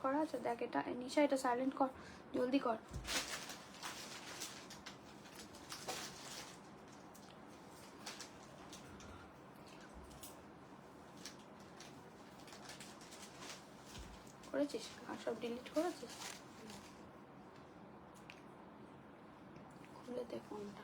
করা আছে? দেখ এটা নিশা, এটা সাইলেন্ট কর, জলদি কর। করেছিস? আর সব ডিলিট করেছিস? খুলে দে ফোনটা।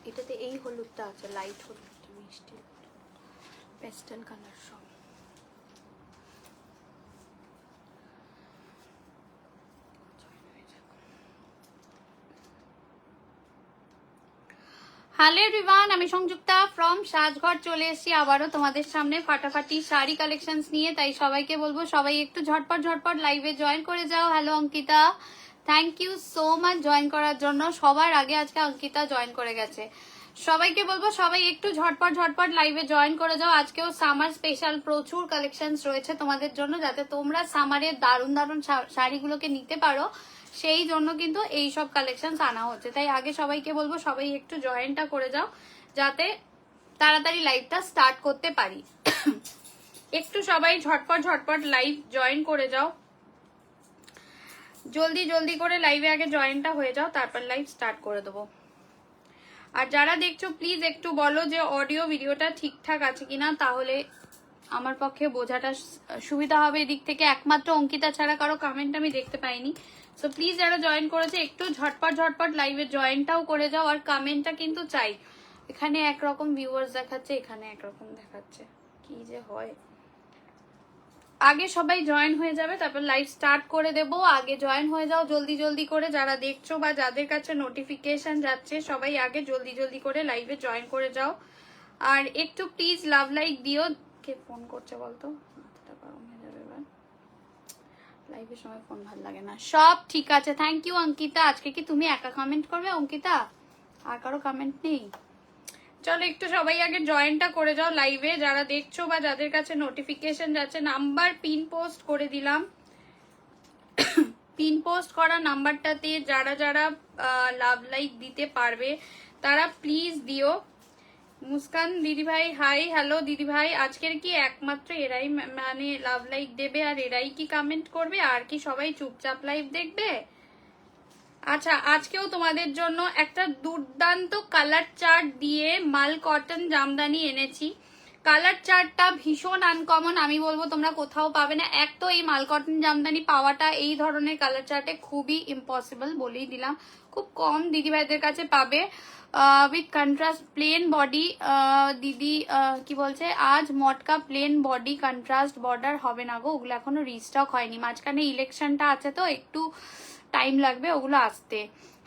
এটাতে এই হলুদটা আছে, লাইট হলুদটা, মিষ্টি পেস্টেল কালার সব। হ্যালো এভরিওয়ান, আমি সংযুক্তা ফ্রম সাজঘর চলে এসেছি আবারও তোমাদের সামনে ফাটাফাটি শাড়ি কালেকশনস নিয়ে। তাই সবাইকে বলবো সবাই একটু ঝটপট ঝটপট লাইভে জয়েন করে যাও। Hello Ankita, thank you so much join করার জন্য। সবার আগে আজকে অঙ্কিতা জয়েন করে গেছে। সবাইকে বলবো সবাই একটু ঝটপট ঝটপট লাইভে জয়েন করে যাও। আজকেও সামার স্পেশাল প্রচুর কালেকশনস রয়েছে তোমাদের জন্য, যাতে তোমরা সামারের দারুণ দারুণ শাড়িগুলোকে নিতে পারো, সেই জন্য কিন্তু এই সব কালেকশন আনা হচ্ছে। তাই আগে সবাইকে বলবো সবাই একটু জয়েনটা করে যাও, যাতে তাড়াতাড়ি লাইভটা স্টার্ট করতে পারি। একটু সবাই ঝটপট ঝটপট লাইভ জয়েন করে যাও, জলদি জলদি করে লাইভে আগে জয়েনটা হয়ে যাও, তারপর লাইভ স্টার্ট করে দেবো। আর যারা দেখছো প্লিজ একটু বলো যে অডিও ভিডিওটা ঠিকঠাক আছে কিনা, তাহলে আমার পক্ষে বোঝাটা সুবিধা হবে এদিক থেকে। একমাত্র অঙ্কিতা ছাড়া কারো কমেন্ট আমি দেখতে পাইনি। সো প্লিজ যারা জয়েন করেছে একটু ঝটপট ঝটপট লাইভে জয়েনটাও করে যাও, আর কমেন্টটা কিন্তু চাই। এখানে একরকম ভিউয়ার্স দেখাচ্ছে, এখানে একরকম দেখাচ্ছে, কি যে হয়। আগে সবাই জয়েন হয়ে যাবে, তারপর লাইভ স্টার্ট করে দেব। আগে জয়েন হয়ে যাও জলদি জলদি করে, যারা দেখছো বা যাদের কাছে নোটিফিকেশন যাচ্ছে সবাই আগে জলদি জলদি করে লাইভে জয়েন করে যাও। আর একটু প্লিজ লাভ লাইক দিও। কে ফোন করছে বলতো? মাথাটা গরম হয়ে যাবে এবার, লাইভের সময় ফোন ভালো লাগে না। সব ঠিক আছে, থ্যাংক ইউ অঙ্কিতা। আজকে কি তুমি একা কমেন্ট করবে অঙ্কিতা? আর কারো কমেন্ট নেই? চলো একটু সবাই আগে জয়েনটা করে যাও লাইভে, যারা দেখছো বা যাদের কাছে নোটিফিকেশন যাচ্ছে। নাম্বার পিন পোস্ট করে দিলাম, পিন পোস্ট করা নাম্বারটাতে যারা যারা লাভ লাইক দিতে পারবে তারা প্লিজ দিও। মুস্কান দিদিভাই হাই, হ্যালো দিদিভাই। আজকের কি একমাত্র এরাই মানে লাভ লাইক দেবে আর এরাই কি কমেন্ট করবে, আর কি সবাই চুপচাপ লাইভ দেখবে? আচ্ছা, আজকেও তোমাদের জন্য একটা দুর্দান্ত কালার চার্ট দিয়ে মাল কটন জামদানি এনেছি। কালার চার্টটা ভীষণ আনকমন, আমি বলবো তোমরা কোথাও পাবে না। এক তো এই মাল কটন জামদানি পাওয়াটা এই ধরনের কালার চার্টে খুবই ইম্পসিবল, বলেই দিলাম। খুব কম দিদিভাইদের কাছে পাবে। With contrast plane body. দিদি কি বলছে, আজ মটকা প্লেন বডি কন্ট্রাস্ট বর্ডার হবে না গো, ওগুলো এখনো রিস্টক হয়নি। মাঝখানে ইলেকশনটা আছে তো একটু টাইম লাগবে ওগুলো আসতে।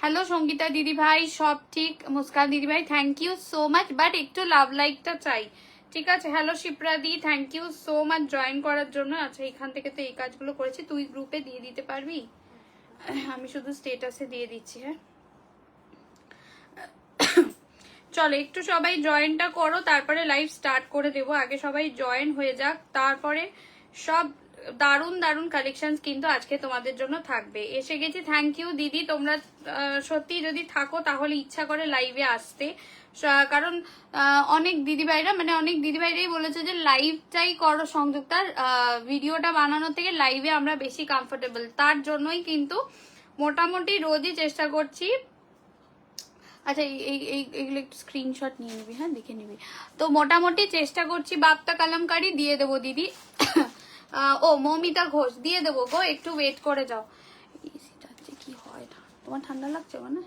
হ্যালো সঙ্গীতা দিদি ভাই, সব ঠিক? মুস্কান দিদি ভাই thank you so much, but একটু লাভ লাইকটা চাই, ঠিক আছে? হ্যালো শিপ্রা দি, thank you so much join করার জন্য। আচ্ছা, এখান থেকে তো এই কাজগুলো করেছি, তুই গ্রুপে দিয়ে দিতে পারবি? আমি শুধু স্টেটাসে দিয়ে দিচ্ছি। হ্যাঁ চলো একটু সবাই জয়েনটা করো, তারপরে লাইভ স্টার্ট করে দেবো। আগে সবাই জয়েন হয়ে যাক, তারপরে সব দারুণ দারুণ কালেকশন কিন্তু আজকে তোমাদের জন্য থাকবে। এসে গেছি, থ্যাংক ইউ দিদি। তোমরা সত্যি যদি থাকো তাহলে ইচ্ছা করে লাইভে আসতে, কারণ অনেক দিদিভাইরা মানে অনেক দিদিভাইরাই বলেছে যে লাইভটাই করো সংযুক্তার, ভিডিওটা বানানোর থেকে লাইভে আমরা বেশি কমফোর্টেবল। তার জন্যই কিন্তু মোটামুটি রোজই চেষ্টা করছি। আচ্ছা এইগুলো একটু স্ক্রিনশট নিয়ে নিবি, হ্যাঁ দেখে নিবি। তো মোটামুটি চেষ্টা করছি বাপ্তা কালামকারি দিয়ে দেবো দিদি। ও মৌমিতা ঘোষ দিয়ে দেবো গো, একটু ওয়েট করে যাও। কি হয় না, তোমার ঠান্ডা লাগছে? মানে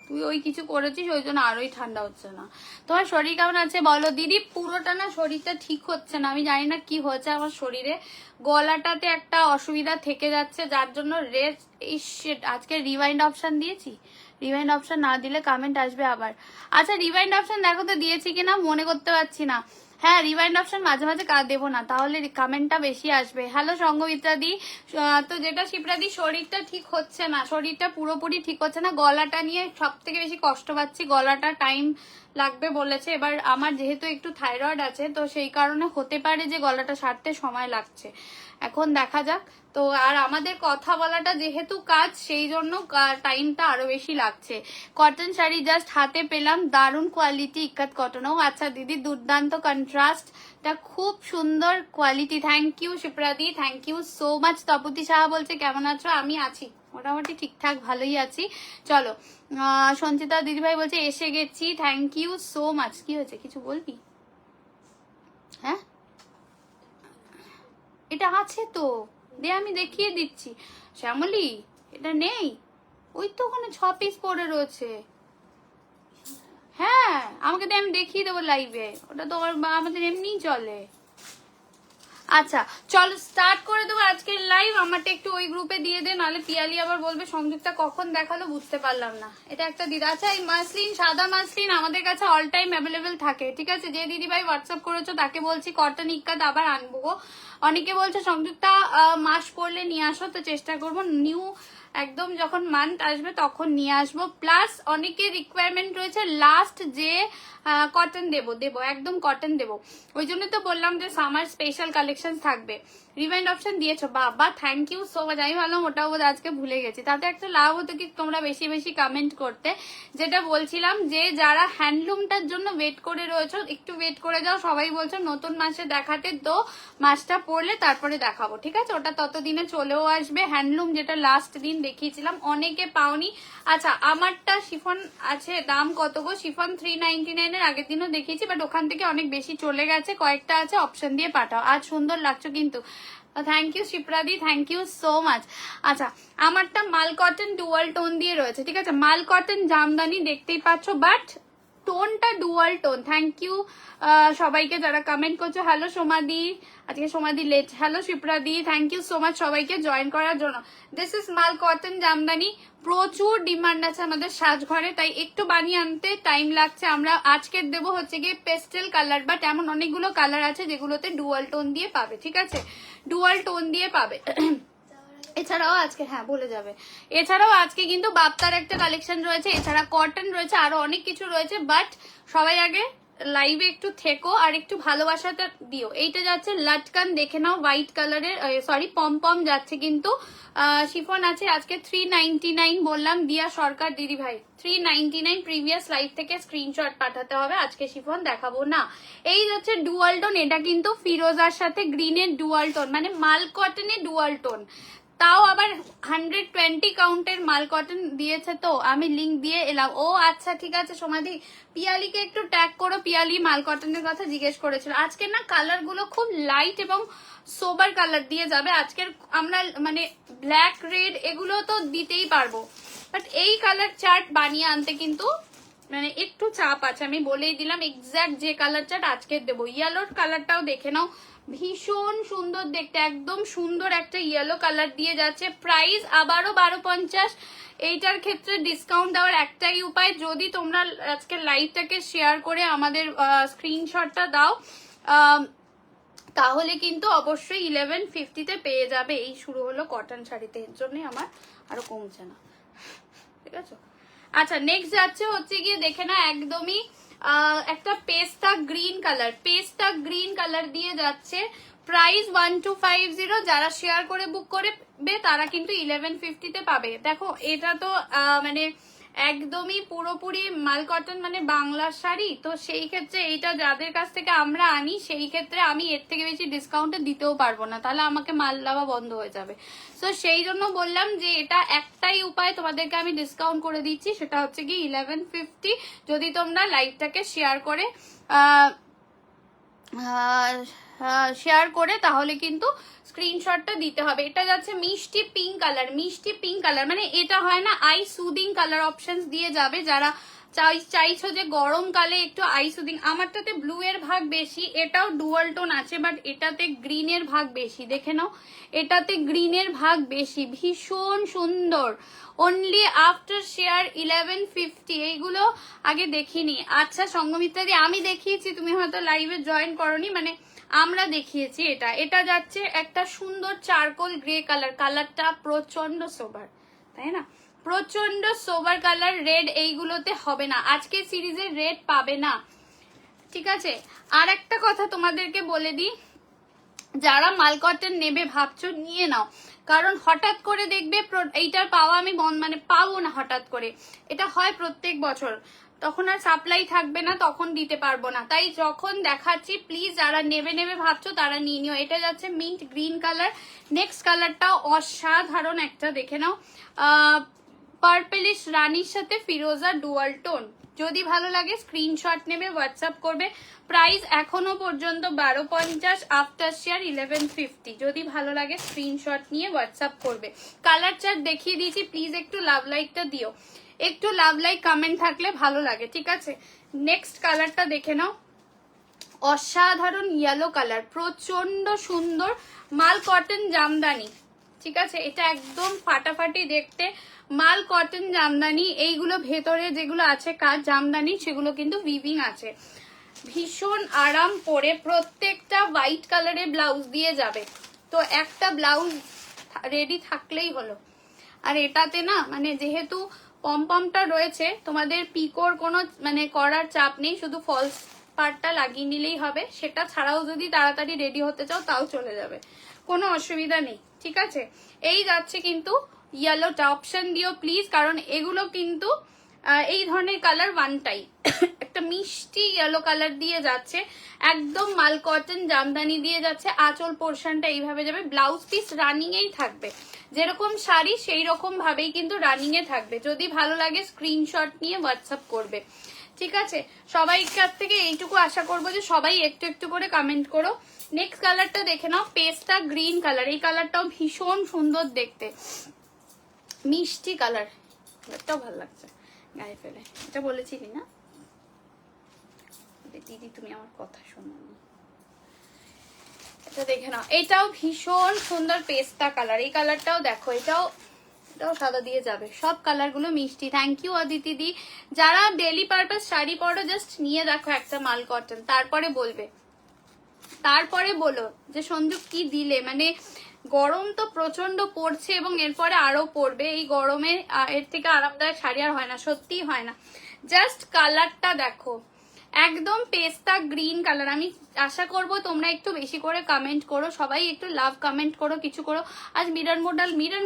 তুই ওই কিছু করেছিস ওই জন্য আরোই ঠান্ডা হচ্ছে না। তোমার শরীর কেমন আছে বলো দিদি? পুরোটা না শরীরটা ঠিক হচ্ছে না, আমি জানি না কি হয়েছে আমার শরীরে। গলাটাতে একটা অসুবিধা থেকে যাচ্ছে, যার জন্য রেস্ট। এই শিট, আজকে রিওয়াইন্ড অপশন দিয়েছি? রিওয়াইন্ড অপশন না দিলে কমেন্ট আসবে আবার। আচ্ছা রিওয়াইন্ড অপশন দেখো তো দিয়েছি কিনা, মনে করতে পারছি না। হ্যাঁ রিওয়াইন্ড অপশন মাঝে মাঝে দেবো না, তাহলে কমেন্টটা বেশি আসবে। হ্যালো সঙ্গমিত্রাদি। তো যেটা শিপ্রাদি, শরীরটা ঠিক হচ্ছে না, শরীরটা পুরোপুরি ঠিক হচ্ছে না। গলাটা নিয়ে সব থেকে বেশি কষ্ট পাচ্ছি, গলাটা টাইম লাগবে বলেছে। এবার আমার যেহেতু একটু থাইরয়েড আছে তো সেই কারণে হতে পারে যে গলাটা সারতে সময় লাগছে, এখন দেখা যাক। তো আর আমাদের কথা বলাটা যেহেতু কাজ, সেই জন্য টাইমটা আরো বেশি লাগছে। কটন শাড়ি জাস্ট হাতে পেলাম, দারুণ কোয়ালিটি, ইক্কাত কটনও। আচ্ছা দিদি, দুর্দান্ত কন্ট্রাস্ট, এটা খুব সুন্দর কোয়ালিটি। থ্যাংক ইউ শিপ্রাদি, thank you so much. Tapati Saha বলছে কেমন আছো? আমি আছি মোটামুটি ঠিকঠাক, ভালোই আছি। চলো, সঞ্চিতা দিদিভাই বলছে এসে গেছি, থ্যাংক ইউ সো মাচ। কি হয়েছে, কিছু বলবি? হ্যাঁ, এটা আছে তো, দে আমি দেখিয়ে দিচ্ছি। শ্যামলী, এটা নেই? ওই তো ওখানে 6 পিস পরে রয়েছে। হ্যাঁ, আমাকে দে, আমি দেখিয়ে দেবো লাইভে, ওটা তো আমাদের এমনিই চলে। আচ্ছা চলো স্টার্ট করে দেবো আজকের লাইভ। আমারটা একটু ওই গ্রুপে দিয়ে দে, নাহলে পিয়ালি আবার বলবে সংযুক্তা কখন দেখালো বুঝতে পারলাম না। এটা একটা দিদা। আচ্ছা, এই মাসলিন, সাদা মাসলিন আমাদের কাছে অল টাইম অ্যাভেলেবেল থাকে, ঠিক আছে? যে দিদি ভাই হোয়াটসঅ্যাপ করেছো তাকে বলছি কটন ইক্কাত আবার আনবো। অনেকে বলছে সংযুক্তা মাস পড়লে নিয়ে আসো, তো চেষ্টা করবো নিউ একদম যখন মান্থ আসবে তখন নিয়ে আসবো। প্লাস অনেকের রিকোয়ারমেন্ট রয়েছে লাস্ট যে কটন দেবো একদম কটন দেবো, ওই জন্য তো বললাম যে সামার স্পেশাল কালেকশন থাকবে। রিমাইন্ড অপশন দিয়েছো, বাবা থ্যাংক ইউ সো মাচ। আমি ভাবলাম ওটাও বোধ আজকে ভুলে গেছি। তাতে একটা লাভ হতো কি, তোমরা বেশি বেশি কমেন্ট করতে। যেটা বলছিলাম যে যারা হ্যান্ডলুমটার জন্য ওয়েট করে রয়েছো, একটু ওয়েট করে যাও। সবাই বলছো নতুন মাসে দেখাতে, তো মাসটা পড়লে তারপরে দেখাবো, ঠিক আছে? ওটা ততদিনে চলেও আসবে। হ্যান্ডলুম যেটা লাস্ট দিন দেখিয়েছিলাম, অনেকে পাওনি। আচ্ছা, আমারটা শিফন আছে, দাম কত গো? শিফন 399 এর আগের দিনও দেখিয়েছি, বাট ওখান থেকে অনেক বেশি চলে গেছে। কয়েকটা আছে, অপশন দিয়ে পাঠাও। আজ সুন্দর লাগছো কিন্তু, থ্যাংক ইউ শিপ্রাদি, থ্যাংক ইউ সো মাচ। আচ্ছা, আমারটা মাল কটন ডুয়াল টোন দিয়ে রয়েছে, ঠিক আছে? মাল কটন জামদানি দেখতেই পাচ্ছ, বাট টোনটা ডুয়াল টোন। থ্যাংক ইউ সবাইকে যারা কমেন্ট করছো। হ্যালো সোমাদি, আজকে সোমাদি লেট। হ্যালো শিপ্রাদি, থ্যাংক ইউ সো মাচ সবাইকে জয়েন করার জন্য। দিস ইজ মাল কটন জামদানি, প্রচুর ডিমান্ড আছে আমাদের সাজঘরে, তাই একটু বানিয়ে আনতে টাইম লাগছে। আমরা আজকের দেবো হচ্ছে গিয়ে পেস্টেল কালার, বাট এমন অনেকগুলো কালার আছে যেগুলোতে ডুয়াল টোন দিয়ে পাবে, ঠিক আছে? ডুয়াল টোন দিয়ে পাবে। এছাড়াও আজকে, হ্যাঁ বলে যাবে, এছাড়াও আজকে কিন্তু বাপ্তার একটা কালেকশন রয়েছে, এছাড়া কটন রয়েছে, আরো অনেক কিছু রয়েছে। বাট সবাই আগে লাইভে একটু থেকো আর একটু ভালোবাসাটা দিও। এইটা যাচ্ছে লাটকান, দেখে নাও, হোয়াইট কালারের, সরি পম পম যাচ্ছে কিন্তু। শিফন আছে আজকে 399 বললাম, দিয়া সরকার দিদি ভাই 399। প্রিভিয়াস লাইভ থেকে স্ক্রিনশট পাঠাতে হবে, আজকে শিফন দেখাবো না। এই যাচ্ছে ডুয়াল টোন, এটা কিন্তু ফিরোজার সাথে গ্রিনের ডুয়াল টোন, মানে মাল কটনে ডুয়াল টোন, তাও আবার 120 কাউন্টের মাল কটন দিয়েছে। তো আমি লিঙ্ক দিয়ে এলাম। ও আচ্ছা ঠিক আছে সমাধি, পিয়ালিকে একটু ট্যাগ করো, পিয়ালি মাল কটনের কথা জিজ্ঞেস করেছিল। আজকে না কালার গুলো খুব লাইট এবং সোবার কালার দিয়ে যাবে। আজকের আমরা মানে ব্ল্যাক রেড এগুলো তো দিতেই পারবো, বাট এই কালার চার্ট বানিয়ে আনতে কিন্তু মানে একটু চাপ আছে। আমি বলেই দিলাম এক্সাক্ট যে কালার চার্ট আজকে দেবো। ইয়েলোর কালারটাও দেখে নাও, ভীষণ সুন্দর দেখতে, একদম সুন্দর একটা ইয়েলো কালার দিয়ে যাচ্ছে। প্রাইস আবারও 1250। এইটার ক্ষেত্রে ডিসকাউন্ট দেওয়ার একটাই উপায়, যদি তোমরা আজকে লাইভটাকে শেয়ার করে আমাদের স্ক্রিনশটটা দাও, তাহলে কিন্তু অবশ্যই 1150-তে পেয়ে যাবে। এই শুরু হলো কটন শাড়িতে, এর জন্যই আমার আরো কমছে না, ঠিক আছে? আচ্ছা, নেক্সট যাচ্ছে হচ্ছে গিয়ে দেখে না, একদমই একটা পেস্তা গ্রিন কালার, পেস্তা গ্রিন কালার দিয়ে যাচ্ছে। প্রাইস 1250। যারা শেয়ার করে বুক করবে তারা কিন্তু 1150-তে পাবে। দেখো এটা তো মানে একদমই পুরোপুরি মাল কটন, মানে বাংলার শাড়ি, তো সেই ক্ষেত্রে এইটা যাদের কাছ থেকে আমরা আনি, সেই ক্ষেত্রে আমি এর থেকে বেশি ডিসকাউন্টে দিতেও পারবো না, তাহলে আমাকে মাল দেওয়া বন্ধ হয়ে যাবে। তো সেই জন্য বললাম যে এটা একটাই উপায়, তোমাদেরকে আমি ডিসকাউন্ট করে দিচ্ছি, সেটা হচ্ছে কি 1150, যদি তোমরা লাইভটাকে শেয়ার করে তাহলে কিন্তু স্ক্রিনশটটা দিতে হবে। এটা যাচ্ছে মিষ্টি পিঙ্ক কালার, মিষ্টি পিঙ্ক কালার, মানে এটা হয় না আই সুদিং কালার অপশনস দিয়ে যাবে যারা চাইছো যে গরমকালে একটু আই সুদিং। আমারটাতে ব্লু এর ভাগ বেশি, এটাও ডুয়াল টোন আছে, বাট এটাতে গ্রিনের ভাগ বেশি, দেখে নাও, এটাতে গ্রিনের ভাগ বেশি, ভীষণ সুন্দর। Only after share 1150। এইগুলো আগে দেখিনি। আচ্ছা সঙ্গমিত্রাদি, আমি দেখিয়েছি, তুমি হয়তো লাইভে জয়েন করনি, মানে আমরা দেখিয়েছি। এটা যাচ্ছে একটা সুন্দর চারকোল গ্রে কালার, কালারটা প্রচন্ড সোবার, তাই না? প্রচন্ড সোবার কালার রেড, এইগুলোতে হবে না, আজকে সিরিজে রেড পাবে না, ঠিক আছে। আর একটা কথা তোমাদেরকে বলে দিই, যারা মাল কটন নেবে ভাবছো নিয়ে নাও, কারণ হঠাৎ করে দেখবে এইটার পাওয়া আমি মানে পাবো না হঠাৎ করে, এটা হয় প্রত্যেক বছর, তখন আর সাপ্লাই থাকবে না, তখন দিতে পারবো না। তাই যখন দেখাচ্ছি প্লিজ যারা নেবে নেবে ভাবছো তারা নিয়ে নিও। এটা যাচ্ছে মিন্ট গ্রিন কালার, নেক্সট কালারটাও অসাধারণ একটা, দেখে নাও, পার্পলিশ রানির সাথে ফিরোজা ডুয়াল টোন। যদি ভালো লাগে স্ক্রিনশট নেবে, হোয়াটসঅ্যাপ করবে। প্রাইস এখনো পর্যন্ত 1250, আফটার শেয়ার 1150। যদি ভালো লাগে স্ক্রিনশট নিয়ে হোয়াটসঅ্যাপ করবে। কালার চার্ট দেখিয়ে দিয়েছি, প্লিজ একটু লাভ লাইকটা দিও, একটু লাভ লাইক কমেন্ট থাকলে ভালো লাগে, ঠিক আছে। নেক্সট কালারটা দেখে নাও, অসাধারণ ইয়েলো কালার, প্রচন্ড সুন্দর, মাল কটন জামদানি, ঠিক আছে। এটা একদম ফাটাফাটি দেখতে, মাল কটন জামদানি। এইগুলো ভেতরে যেগুলো আছে কাজ জামদানি, সেগুলো কিন্তু উইভিং আছে, ভীষণ আরাম পরে। প্রত্যেকটা হোয়াইট কালারের ব্লাউজ দিয়ে যাবে, তো একটা ব্লাউজ রেডি থাকলেই হলো। আর এটাতে না মানে যেহেতু পমপমটা রয়েছে, তোমাদের পিকোর কোনো মানে করার চাপ নেই, শুধু ফলস পার্টটা লাগিয়ে নিলেই হবে। সেটা ছাড়াও যদি তাড়াতাড়ি রেডি হতে চাও তাও চলে যাবে, কোনো অসুবিধা নেই, ঠিক আছে। এই যাচ্ছে কিন্তু ইয়েলোটা, অপশন দিও প্লিজ, কারণ এগুলো কিন্তু এই ধরনের কালার ওয়ানটাই একটা মিষ্টি ইয়েলো কালার দিয়ে যাচ্ছে, একদম মাল কটন জামদানি দিয়ে যাচ্ছে। আঁচল পোর্শনটা এইভাবে যাবে, ব্লাউজ পিস রানিং এই থাকবে, যেরকম শাড়ি সেই রকম ভাবেই কিন্তু রানিং এ থাকবে। যদি ভালো লাগে স্ক্রিনশট নিয়ে হোয়াটসঅ্যাপ করবে, ঠিক আছে। সবাই কাছ থেকে এইটুকু আশা করবো যে সবাই একটু একটু করে কমেন্ট করো। নেক্সট কালারটা দেখে নাও, পেস্টা গ্রিন কালার, এই কালারটাও ভীষণ সুন্দর দেখতে, মিষ্টি কালার, কালারটাও ভালো লাগছে গায়ে ফেলে, এটা বলেছিলি না দিদি, তুমি আমার কথা শোনো না। এটা দেখে নাও, এটাও ভীষণ সুন্দর পেস্তা কালার, এই কালারটাও দেখো, এটাও সাদা দিয়ে যাবে, সব কালার গুলো মিষ্টি। থ্যাংক ইউ অদিতি দি। যারা ডেলি পারপাস শাড়ি পরো জাস্ট নিয়ে দেখো একটা মাল কটন, তারপরে বলবে, তারপরে বলো যে সঞ্জু কি দিলে। মানে গরম তো প্রচন্ড পড়ছে এবং এরপরে আরো পড়বে, এই গরমে এর থেকে আরামদায়ক শাড়ি আর হয় না, সত্যিই হয় না। জাস্ট কালারটা দেখো, একদম পেস্তা গ্রিন কালার। আমি আশা করব তোমরা একটু বেশি করে কমেন্ট করো, সবাই একটু লাভ কমেন্ট করো, কিছু করো। আজ মিরর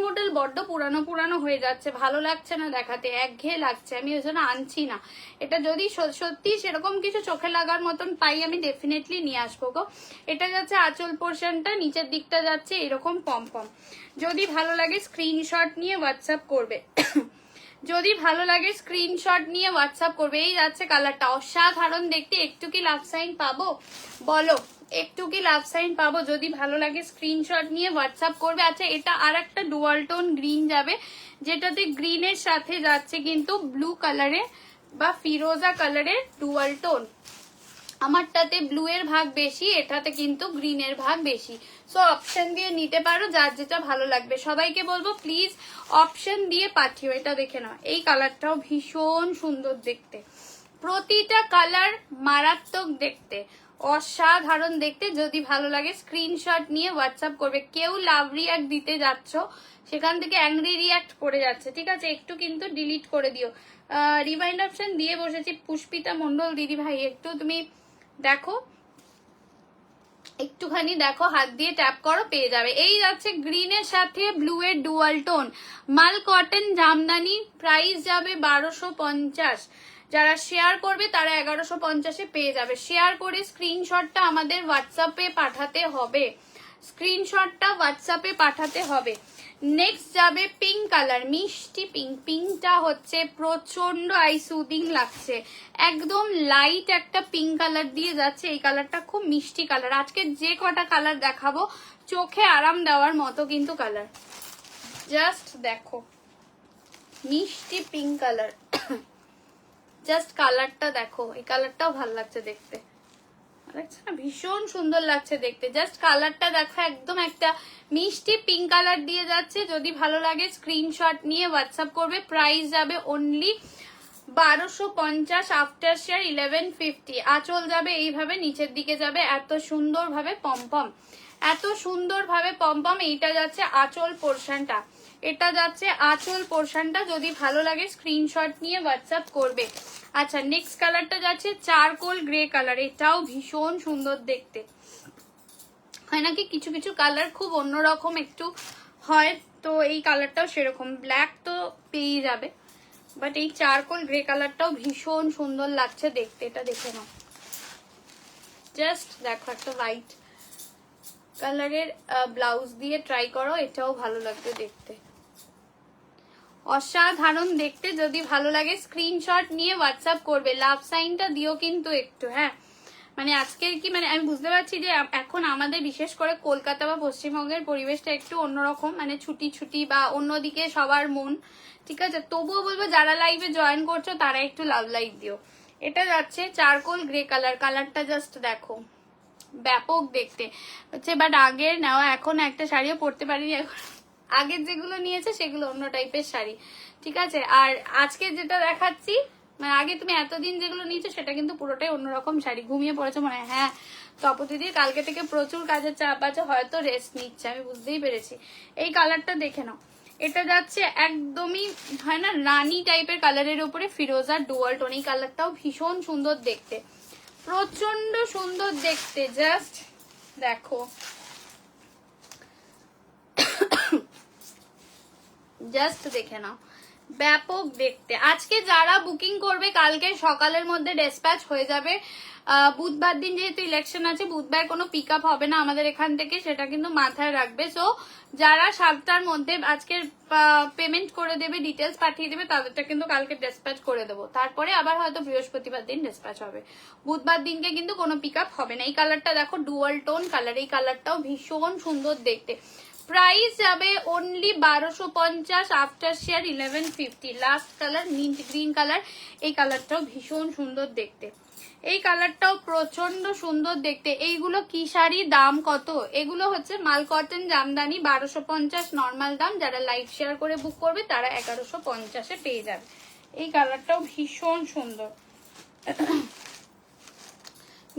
মডেল বড্ড পুরানো পুরানো হয়ে যাচ্ছে, ভালো লাগছে না দেখাতে, একঘেয়ে লাগছে, আমি ওই জন্য আনছি না। এটা যদি সত্যি সেরকম কিছু চোখে লাগার মতন পাই আমি ডেফিনেটলি নিয়ে আসবো গো। এটা যাচ্ছে আঁচল পোর্শনটা, নিচের দিকটা যাচ্ছে এরকম পম। যদি ভালো লাগে স্ক্রিনশট নিয়ে হোয়াটসঅ্যাপ করবে যদি ভালো লাগে স্ক্রিনশট নিয়ে হোয়াটসঅ্যাপ করবে। এই যাচ্ছে কালারটা, অসাধারণ দেখতে। একটু কি লাভ সাইন পাবো বলো, একটু কি লাভ সাইন পাবো? যদি ভালো লাগে স্ক্রিনশট নিয়ে হোয়াটসঅ্যাপ করবে। আচ্ছা, এটা আর একটা ডুয়াল টোন গ্রিন যাবে, যেটাতে গ্রিনের সাথে যাচ্ছে কিন্তু ব্লু কালারে বা ফিরোজা কালারের ডুয়াল টোন। আমারটাতে ব্লু এর ভাগ বেশি, এটাতে কিন্তু গ্রিনের ভাগ বেশি। সো অপশন দিয়ে নিতে পারো, যার যেটা ভালো লাগবে। সবাইকে বলবো প্লিজ অপশন দিয়ে পাঠিও। এটা দেখে নাও, এই কালারটাও ভীষণ সুন্দর দেখতে, প্রতিটা কালার মারাত্মক দেখতে, অসাধারণ দেখতে। যদি ভালো লাগে স্ক্রিনশট নিয়ে হোয়াটসঅ্যাপ করবে। কেউ লাভ রিয়াক্ট দিতে যাচ্ছ, সেখান থেকে অ্যাংরি রিয়াক্ট করে যাচ্ছে, ঠিক আছে? একটু কিন্তু ডিলিট করে দিও। রিমাইন্ড অপশন দিয়ে বসেছি। পুষ্পিতা মন্ডল দিদি ভাই, একটু তুমি দেখো, একটুখানি দেখো, হাত দিয়ে ট্যাপ করো, পেয়ে যাবে। এই যাচ্ছে গ্রিনের সাথে ব্লু এর ডুয়াল টোন, মাল কটন জামদানি, প্রাইস যাবে 1250। যারা শেয়ার করবে তারা 1150-এ পেয়ে যাবে। শেয়ার করে স্ক্রিনশটটা আমাদের হোয়াটসঅ্যাপে পাঠাতে হবে, স্ক্রিনশটটা হোয়াটসঅ্যাপে পাঠাতে হবে। নেক্সট যাবে পিঙ্ক কালার, মিষ্টি পিঙ্ক। পিঙ্কটা হচ্ছে প্রচন্ড আই সুদিং লাগছে, একদম লাইট একটা পিঙ্ক কালার দিয়ে যাচ্ছে। এই কালারটা খুব মিষ্টি কালার। আজকে যে কটা কালার দেখাবো চোখে আরাম দেওয়ার মতো কিন্তু কালার। জাস্ট দেখো, মিষ্টি পিঙ্ক কালার, জাস্ট কালারটা দেখো। এই কালারটাও ভালো লাগছে দেখতে, লাগছে না? ভীষণ সুন্দর লাগছে দেখতে। জাস্ট কালারটা দেখো, একদম একটা মিষ্টি পিঙ্ক কালার দিয়ে যাচ্ছে। যদি ভালো লাগে স্ক্রিনশট নিয়ে হোয়াটসঅ্যাপ করবে। প্রাইস যাবে অনলি 1250, আফটার শেয়ার 1150। আঁচল যাবে এইভাবে, নিচের দিকে যাবে এত সুন্দর ভাবে পমপম, এত সুন্দরভাবে পমপম। এইটা যাচ্ছে আঁচল পোর্শনটা, এটা যাচ্ছে আঁচল পোর্শনটা। যদি ভালো লাগে স্ক্রিনশট নিয়ে হোয়াটসঅ্যাপ করবে। আচ্ছা নেক্সট কালারটা যাচ্ছে চারকোল গ্রে কালার, এটাও ভীষণ সুন্দর দেখতে। হয় নাকি কিছু কিছু কালার খুব অন্যরকম একটু হয়, তো এই কালারটাও সেরকম। ব্ল্যাক তো পেয়ে যাবে, বাট এই চারকোল গ্রে কালারটাও ভীষণ সুন্দর লাগছে দেখতে। এটা দেখে নাও, জাস্ট দেখো একটা হোয়াইট কালারের ব্লাউজ দিয়ে ট্রাই করো, এটাও ভালো লাগবে দেখতে, অসাধারণ দেখতে। যদি ভালো লাগে স্ক্রিনশট নিয়ে হোয়াটসঅ্যাপ করবে। লাভ সাইনটা দিও কিন্তু একটু, হ্যাঁ মানে আজকের কি মানে আমি বুঝতে পারছি যে এখন আমাদের বিশেষ করে কলকাতা বা পশ্চিমবঙ্গের পরিবেশটা একটু অন্যরকম, মানে ছুটি ছুটি বা অন্যদিকে সবার মন, ঠিক আছে। তবুও বলবো যারা লাইভে জয়েন করছো তারা একটু লাভ লাইভ দিও। এটা যাচ্ছে চারকোল গ্রে কালার, কালারটা জাস্ট দেখো ব্যাপক দেখতে হচ্ছে। বাট আগের নেওয়া এখন একটা শাড়িও পরতে পারিনি, এখন আগের যেগুলো নিয়েছে সেগুলো অন্য টাইপের শাড়ি, ঠিক আছে। আর আজকে যেটা দেখাচ্ছি মানে আগে তুমি এতদিন যেগুলো নিয়েছো সেটা কিন্তু পুরোটাই অন্যরকম শাড়ি। ঘুমিয়ে পড়েছো মনে হয়? হ্যাঁ তপতিদির কালকে থেকে প্রচুর কাজের চাপ আছে, হয়তো রেস্ট নিচ্ছে, আমি বুঝতেই পেরেছি। এই কালারটা দেখে নাও, এটা যাচ্ছে একদমই হয় না রানী টাইপের কালারের উপরে ফিরোজা ডুয়াল টোন। এই কালারটাও ভীষণ সুন্দর দেখতে, প্রচন্ড সুন্দর দেখতে, জাস্ট দেখো জাস্ট দেখে নাও, ব্যাপক দেখতে। আজকে যারা বুকিং করবে কালকে সকালের মধ্যে ডেসপ্যাচ হয়ে যাবে। বুধবার দিন যেহেতু ইলেকশন আছে, বুধবার কোনো পিক আপ হবে না আমাদের এখান থেকে, সেটা কিন্তু মাথায় রাখবে। সো যারা 7টার মধ্যে আজকের পেমেন্ট করে দেবে, ডিটেলস পাঠিয়ে দেবে, তাদেরটা কিন্তু কালকে ডেসপ্যাচ করে দেবো। তারপরে আবার হয়তো বৃহস্পতিবার দিন ডেসপ্যাচ হবে, বুধবার দিনকে কিন্তু কোনো পিক আপ হবে না। এই কালারটা দেখো ডুয়াল টোন কালার, এই কালারটাও ভীষণ সুন্দর দেখতে। প্রাইস যাবে only 1250, after share 1150। Last colour mint green colour, এই কালারটাও ভীষণ সুন্দর দেখতে, এই কালারটাও প্রচন্ড সুন্দর দেখতে। এইগুলো কি শাড়ি, দাম কত? এগুলো হচ্ছে মাল কটন জামদানি, 1250 নর্মাল দাম। যারা লাইভ শেয়ার করে বুক করবে তারা 1150-এ পেয়ে যাবে। এই কালারটাও ভীষণ সুন্দর,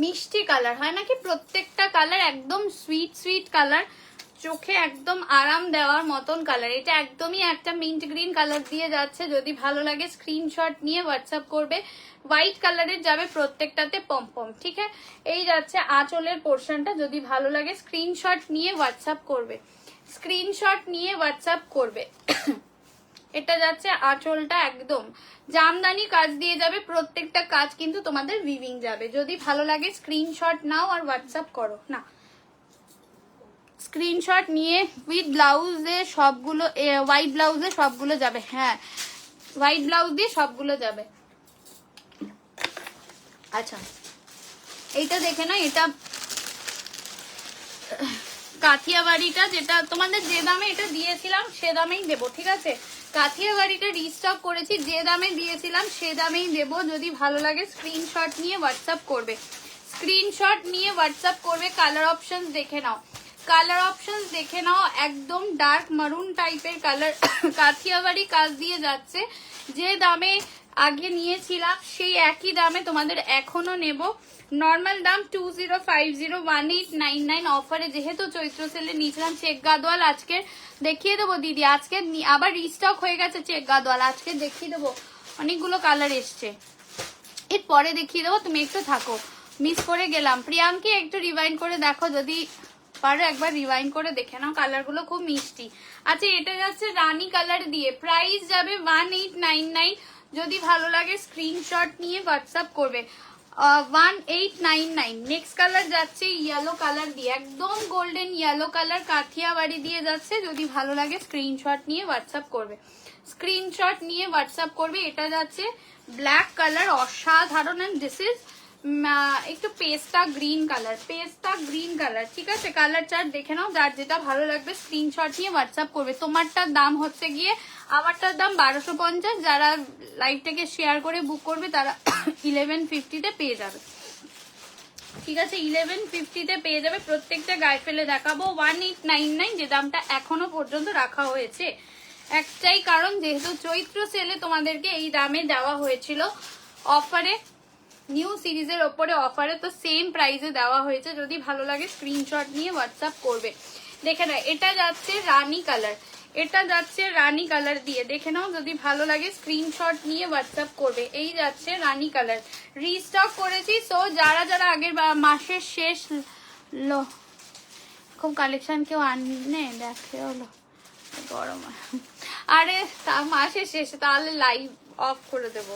মিষ্টি কালার হয় নাকি প্রত্যেকটা কালার একদম সুইট সুইট কালার, চোখে একদম আরাম দেওয়ার মতন কালার। এটা একদমই একটা মিন্ট গ্রিন কালার দিয়ে যাচ্ছে। যদি ভালো লাগে স্ক্রিনশট নিয়ে হোয়াটসঅ্যাপ করবে। হোয়াইট কালারের যাবে প্রত্যেকটাতে পমপম, ঠিক আছে। এই যাচ্ছে আঁচলের পোর্শনটা, যদি ভালো লাগে স্ক্রিনশট নিয়ে হোয়াটসঅ্যাপ করবে, স্ক্রিনশট নিয়ে হোয়াটসঅ্যাপ করবে। এটা যাচ্ছে আঁচলটা একদম জামদানি কাজ দিয়ে যাবে, প্রত্যেকটা কাজ কিন্তু তোমাদের উইভিং যাবে। যদি ভালো লাগে স্ক্রিনশট নাও আর হোয়াটসঅ্যাপ করো না, স্ক্রিনশট নিয়ে উইথ ব্লাউজে সবগুলো, হোয়াইট ব্লাউজে সবগুলো যাবে, হ্যাঁ হোয়াইট ব্লাউজ দিয়ে সবগুলো যাবে। আচ্ছা এইটা দেখে না, এটা কাথিয়াবাড়িটা যেটা তোমাদের যে দামে এটা দিয়েছিলাম সে দামেই দেবো, ঠিক আছে। কাথিয়াবাড়িটা রিস্টক করেছি, যে দামে দিয়েছিলাম সে দামেই দেবো। যদি ভালো লাগে স্ক্রিনশট নিয়ে হোয়াটসঅ্যাপ করবে, স্ক্রিনশট নিয়ে হোয়াটসঅ্যাপ করবে। কালার অপশন দেখে নাও, কালার অপশন দেখে নাও, একদম ডার্ক মারুন টাইপের কালার, কাথিয়াবাড়ি কাজ দিয়ে যাচ্ছে। যে দামে আগে নিয়েছিলাম সেই একই দামে তোমাদের এখনো নেব। নর্মাল দাম 2050, 1899। অফারে যেহেতু চৈত্র সেলে নিয়েছিলাম চেক গাদোয়াল, আজকে দেখিয়ে দেবো দিদি। আজকে আবার রিস্টক হয়ে গেছে চেক গাদোয়াল, আজকে দেখিয়ে দেবো, অনেকগুলো কালার এসছে, এর পরে দেখিয়ে দেবো, তুমি একটু থাকো, মিস করে গেলাম। প্রিয়াঙ্কি একটু রিভাইন্ড করে দেখো, যদি পারো একবার রিভাইন্ড করে দেখে নাও, কালারগুলো খুব মিষ্টি। আচ্ছা এটা যাচ্ছে রানী কালার দিয়ে, প্রাইস যাবে 1899। যদি ভালো লাগে স্ক্রিনশট নিয়ে হোয়াটসঅ্যাপ করবে, 1899। নেক্সট কালার যাচ্ছে ইয়েলো কালার দিয়ে, একদম গোল্ডেন ইয়েলো কালার, কাথিয়াবাড়ি দিয়ে যাচ্ছে। যদি ভালো লাগে স্ক্রিনশট নিয়ে হোয়াটসঅ্যাপ করবে, স্ক্রিনশট নিয়ে হোয়াটসঅ্যাপ করবে। এটা যাচ্ছে ব্ল্যাক কালার, অসাধারণ। এন্ড দিস ইজ একটু পেস্টা গ্রিন কালার, পেস্টা গ্রিন কালার, ঠিক আছে। কালার চার্ট দেখে নাও, যার যেটা ভালো লাগবে স্ক্রিনশট নিয়ে হোয়াটসঅ্যাপ করবে। তোমারটার দাম হচ্ছে গিয়ে, আমারটার দাম 1250। যারা লাইভটাকে শেয়ার করে বুক করবে তারা 1150-তে পেয়ে যাবে, ঠিক আছে। 1150-তে পেয়ে যাবে। প্রত্যেকটা গায়ে ফেলে দেখাবো 1899, যে দামটা এখনো পর্যন্ত রাখা হয়েছে। একটাই কারণ, যেহেতু চৈত্র সেলে তোমাদেরকে এই দামে দেওয়া হয়েছিল অফারে, নিউ সিরিজের ওপরে অফারে, তো সেম প্রাইসে দেওয়া হয়েছে। যদি ভালো লাগে স্ক্রিনশট নিয়ে হোয়াটসঅ্যাপ করবে। দেখে নাও, এটা যাচ্ছে রানী কালার, এটা যাচ্ছে রানী কালার দিয়ে, দেখে নাও। যদি ভালো লাগে স্ক্রিনশট নিয়ে হোয়াটসঅ্যাপ করবে। এই যাচ্ছে রানী কালার, রিস্টক করেছি। সো যারা যারা আগের মাসের শেষ খুব কালেকশন কেউ আনে দেখে হলো গরম, আরে মাসের শেষে তাহলে লাইভ অফ করে দেব,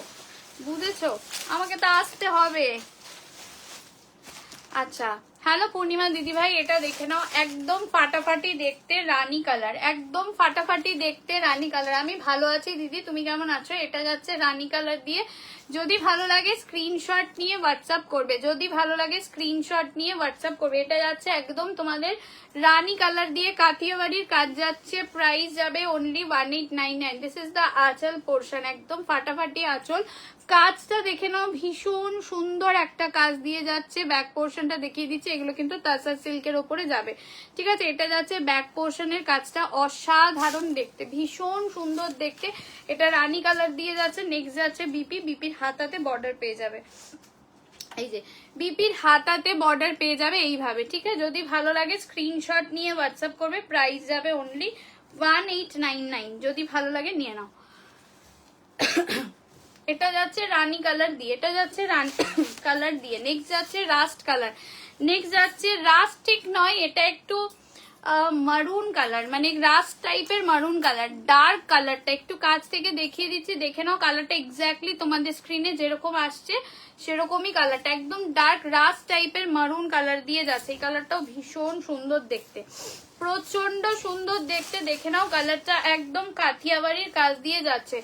বুঝেছো? আমাকে তো আসতে হবে। আচ্ছা, হ্যালো পূর্ণিমা দিদি ভাই, এটা দেখে নাও, একদম ফাটাফাটি দেখতে রানী কালার, একদম ফাটাফাটি দেখতে রানী কালার। আমি ভালো আছি দিদি, তুমি কেমন আছো? এটা যাচ্ছে রানী কালার দিয়ে। যদি ভালো লাগে স্ক্রিনশট নিয়ে হোয়াটসঅ্যাপ করবে, যদি ভালো লাগে স্ক্রিনশট নিয়ে হোয়াটসঅ্যাপ করবে। এটা যাচ্ছে একদম তোমাদের রানী কালার দিয়ে, কাঠিয়াবাড়ির কাজ যাচ্ছে, প্রাইস যাবে অনলি 1899। দিস ইজ দ্য আঁচল পোর্শন, একদম ফাটাফাটি আঁচল। কাজটা দেখে নাও, ভীষণ সুন্দর একটা কাজ দিয়ে যাচ্ছে। ব্যাক পোর্শনটা দেখিয়ে দিচ্ছে, এগুলো কিন্তু তাসার সিল্কের ওপরে যাবে, ঠিক আছে? এটা যাচ্ছে ব্যাক পোর্শনের কাজটা, অসাধারণ দেখতে, ভীষণ সুন্দর দেখতে। এটা রানী কালার দিয়ে যাচ্ছে। নেক্সট যাচ্ছে বিপি, বিপির হাতাতে বর্ডার পেয়ে যাবে, এই যে বিপির হাতাতে বর্ডার পেয়ে যাবে এইভাবে, ঠিক আছে? যদি ভালো লাগে স্ক্রিনশট নিয়ে হোয়াটসঅ্যাপ করবে। প্রাইস যাবে অনলি 1899। যদি ভালো লাগে নিয়ে নাও। এটা যাচ্ছে রানী কালার দিয়ে, এটা যাচ্ছে রানী কালার দিয়ে। নেক্সট যাচ্ছে রাস্ট কালার, নেক্সট যাচ্ছে রাস্ট ঠিক নয়, এটা একটু মারুন কালার, মানে রাস্ট টাইপের মারুন কালার, ডার্ক কালারটা একটু কাছ থেকে দেখিয়ে দিচ্ছি, দেখে নাও। কালারটা এক্স্যাক্টলি তোমাদের স্ক্রিনে যেরকম আসছে সেরকমই কালারটা, একদম ডার্ক রাস্ট টাইপের মারুন কালার দিয়ে যাচ্ছে। এই কালারটাও ভীষণ সুন্দর দেখতে, প্রচন্ড সুন্দর দেখতে, দেখে নাও। কালারটা একদম কাঠিয়াবাড়ির কাজ দিয়ে যাচ্ছে।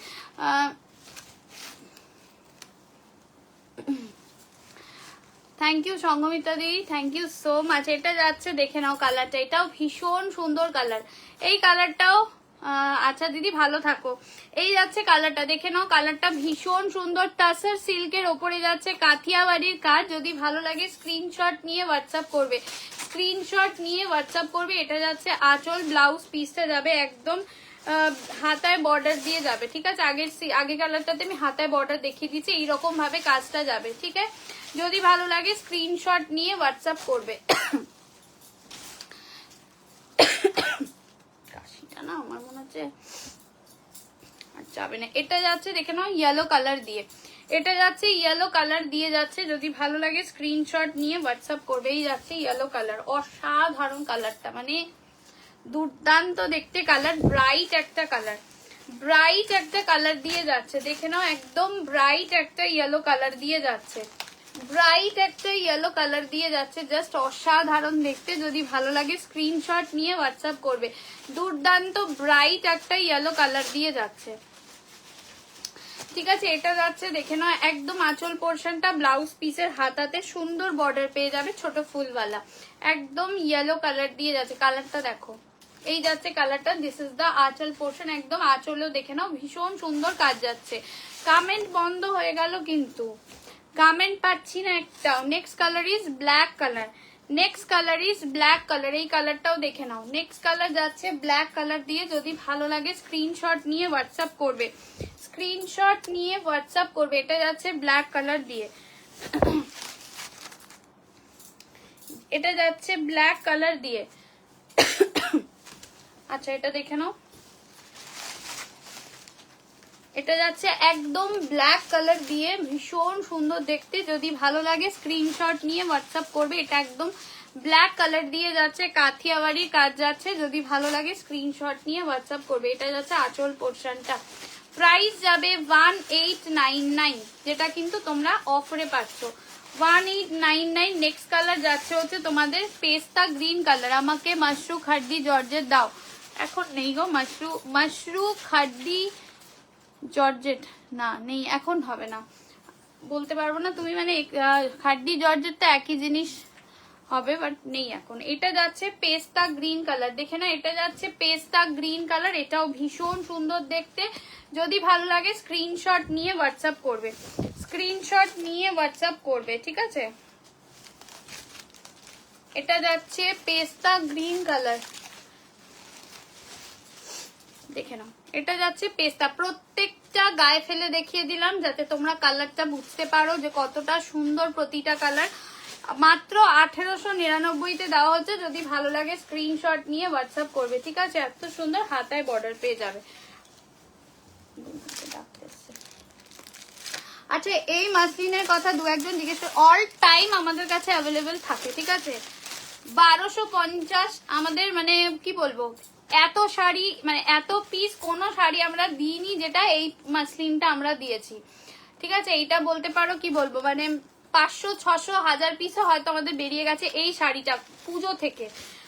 থ্যাংক ইউ সঙ্গমিতা দি, থ্যাংক ইউ সো মাচ। এটা যাচ্ছে দেখে নাও কালারটা, এটাও ভীষণ সুন্দর কালার। এই কালারটাও আচ্ছা দিদি ভালো থাকো। এই যাচ্ছে কালারটা, দেখে নাও, কালারটা ভীষণ সুন্দর, টাসার সিল্কের ওপরে যাচ্ছে, কাঠিয়াবাড়ির কাজ। যদি ভালো লাগে স্ক্রিনশট নিয়ে হোয়াটসঅ্যাপ করবে, স্ক্রিনশট নিয়ে হোয়াটসঅ্যাপ করবে। এটা যাচ্ছে আঁচল, ব্লাউজ পিসটা যাবে একদম হাতায় বর্ডার দিয়ে যাবে, ঠিক আছে? আগে কালারটাতে আমি হাতায় বর্ডার দেখিয়ে দিচ্ছি, এইরকম ভাবে কাজটা যাবে, ঠিক আছে? যদি ভালো লাগে স্ক্রিনশট নিয়ে হোয়াটসঅ্যাপ করবে। কাশিটা না আমার মনে হচ্ছে যাবে না। এটা যাচ্ছে দেখে নাও ইয়েলো কালার দিয়ে, এটা যাচ্ছে ইয়েলো কালার দিয়ে যাচ্ছে। যদি ভালো লাগে স্ক্রিনশট নিয়ে হোয়াটসঅ্যাপ করবে। এই যাচ্ছে ইয়েলো কালার, অসাধারণ কালারটা, মানে দুর্দান্ত দেখতে কালার, ব্রাইট একটা কালার, ব্রাইট একটা কালার দিয়ে যাচ্ছে, দেখে নাও। একদম ব্রাইট একটা ইয়েলো কালার দিয়ে যাচ্ছে, ব্রাইট একটা ইয়েলো কালার দিয়ে যাচ্ছে, জাস্ট অসাধারণ দেখতে। যদি ভালো লাগে স্ক্রিনশট নিয়ে হোয়াটসঅ্যাপ করবে। দুর্দান্ত ব্রাইট একটা ইয়েলো কালার দিয়ে যাচ্ছে, ঠিক আছে? এটা যাচ্ছে দেখে নাও একদম আঁচল পোর্শনটা, ব্লাউজ পিসের হাতাতে সুন্দর বর্ডার পেয়ে যাবে ছোট ফুলওয়ালা, একদম ইয়েলো কালার দিয়ে যাচ্ছে। কালারটা দেখো, এই যাচ্ছে কালারটা। দিস ইজ দা আঁচল পোর্শন, একদম আঁচলেও দেখে নাও ভীষণ সুন্দর কাজ যাচ্ছে। কামেন্ট বন্ধ হয়ে গেল কিন্তু, কামেন্ট পাচ্ছি না একটাও। Next colour is black colour, next colour is black colour. এই কালারটাও দেখে নাও। নেক্সট কালার যাচ্ছে ব্ল্যাক কালার দিয়ে। যদি ভালো লাগে স্ক্রিনশট নিয়ে হোয়াটসঅ্যাপ করবে, স্ক্রিনশট নিয়ে হোয়াটসঅ্যাপ করবে। এটা যাচ্ছে ব্ল্যাক কালার দিয়ে, এটা যাচ্ছে ব্ল্যাক কালার দিয়ে। আচ্ছা এটা দেখে নাও, এটা যাচ্ছে একদম ব্ল্যাক কালার দিয়ে, ভীষণ সুন্দর দেখতে। যদি ভালো লাগে স্ক্রিনশট নিয়ে হোয়াটসঅ্যাপ করবে। এটা একদম ব্ল্যাক কালার দিয়ে যাচ্ছে, কাঠিয়াবাড়ির কাজ যাচ্ছে। যদি ভালো লাগে স্ক্রিনশট নিয়ে হোয়াটসঅ্যাপ করবে। এটা যাচ্ছে আঁচল পোর্শনটা, প্রাইস যাবে 1899, যেটা কিন্তু তোমরা অফারে পাচ্ছ 1899। নেক্সট কালার যাচ্ছে হচ্ছে তোমাদের পেস্তা গ্রিন কালার। আমাকে মাশরু খাড্ডি জর্জেট দাও, এখন নেই গো। মাশরু খাড্ডি জর্জেট না, নেই, এখন হবে না, বলতে পারবো না। তুমি মানে খাড্ডি জর্জেট তো একই জিনিস হবে, বাট নেই এখন। এটা যাচ্ছে পেস্তা গ্রিন কালার, দেখে না, এটা যাচ্ছে পেস্তা গ্রিন কালার। এটাও ভীষণ সুন্দর দেখতে। যদি ভালো লাগে স্ক্রিনশট নিয়ে হোয়াটসঅ্যাপ করবে, স্ক্রিনশট নিয়ে হোয়াটসঅ্যাপ করবে, ঠিক আছে? এটা যাচ্ছে পেস্তা গ্রিন কালার, দেখে নাও, এটা যাচ্ছে পেস্তা। প্রত্যেকটা গায়ে ফেলে দেখিয়ে দিলাম যাতে তোমরা কালারটা বুঝতে পারো যে কতটা সুন্দর প্রতিটা কালার। মাত্র 1899-তে দেওয়া হচ্ছে। যদি ভালো লাগে স্ক্রিনশট নিয়ে হোয়াটসঅ্যাপ করবে, ঠিক আছে? এত সুন্দর হাতায় বর্ডার পেয়ে যাবে। আচ্ছা, এই মাসলিনের কথা দু একজন জিজ্ঞেস করে। অল টাইম আমাদের কাছে অ্যাভেলেবেল থাকে, ঠিক আছে? 1250 আমাদের, মানে কি বলবো, এত শাড়ি মানে এত পিস কোনো শাড়ি আমরা দিইনি যেটা এই মাসলিনটা আমরা দিয়েছি, ঠিক আছে? এইটা বলতে পারো কি বলবো, মানে 500 600 1000 পিসও হয়তো আমাদের বেরিয়ে গেছে এই শাড়িটা পুজো থেকে,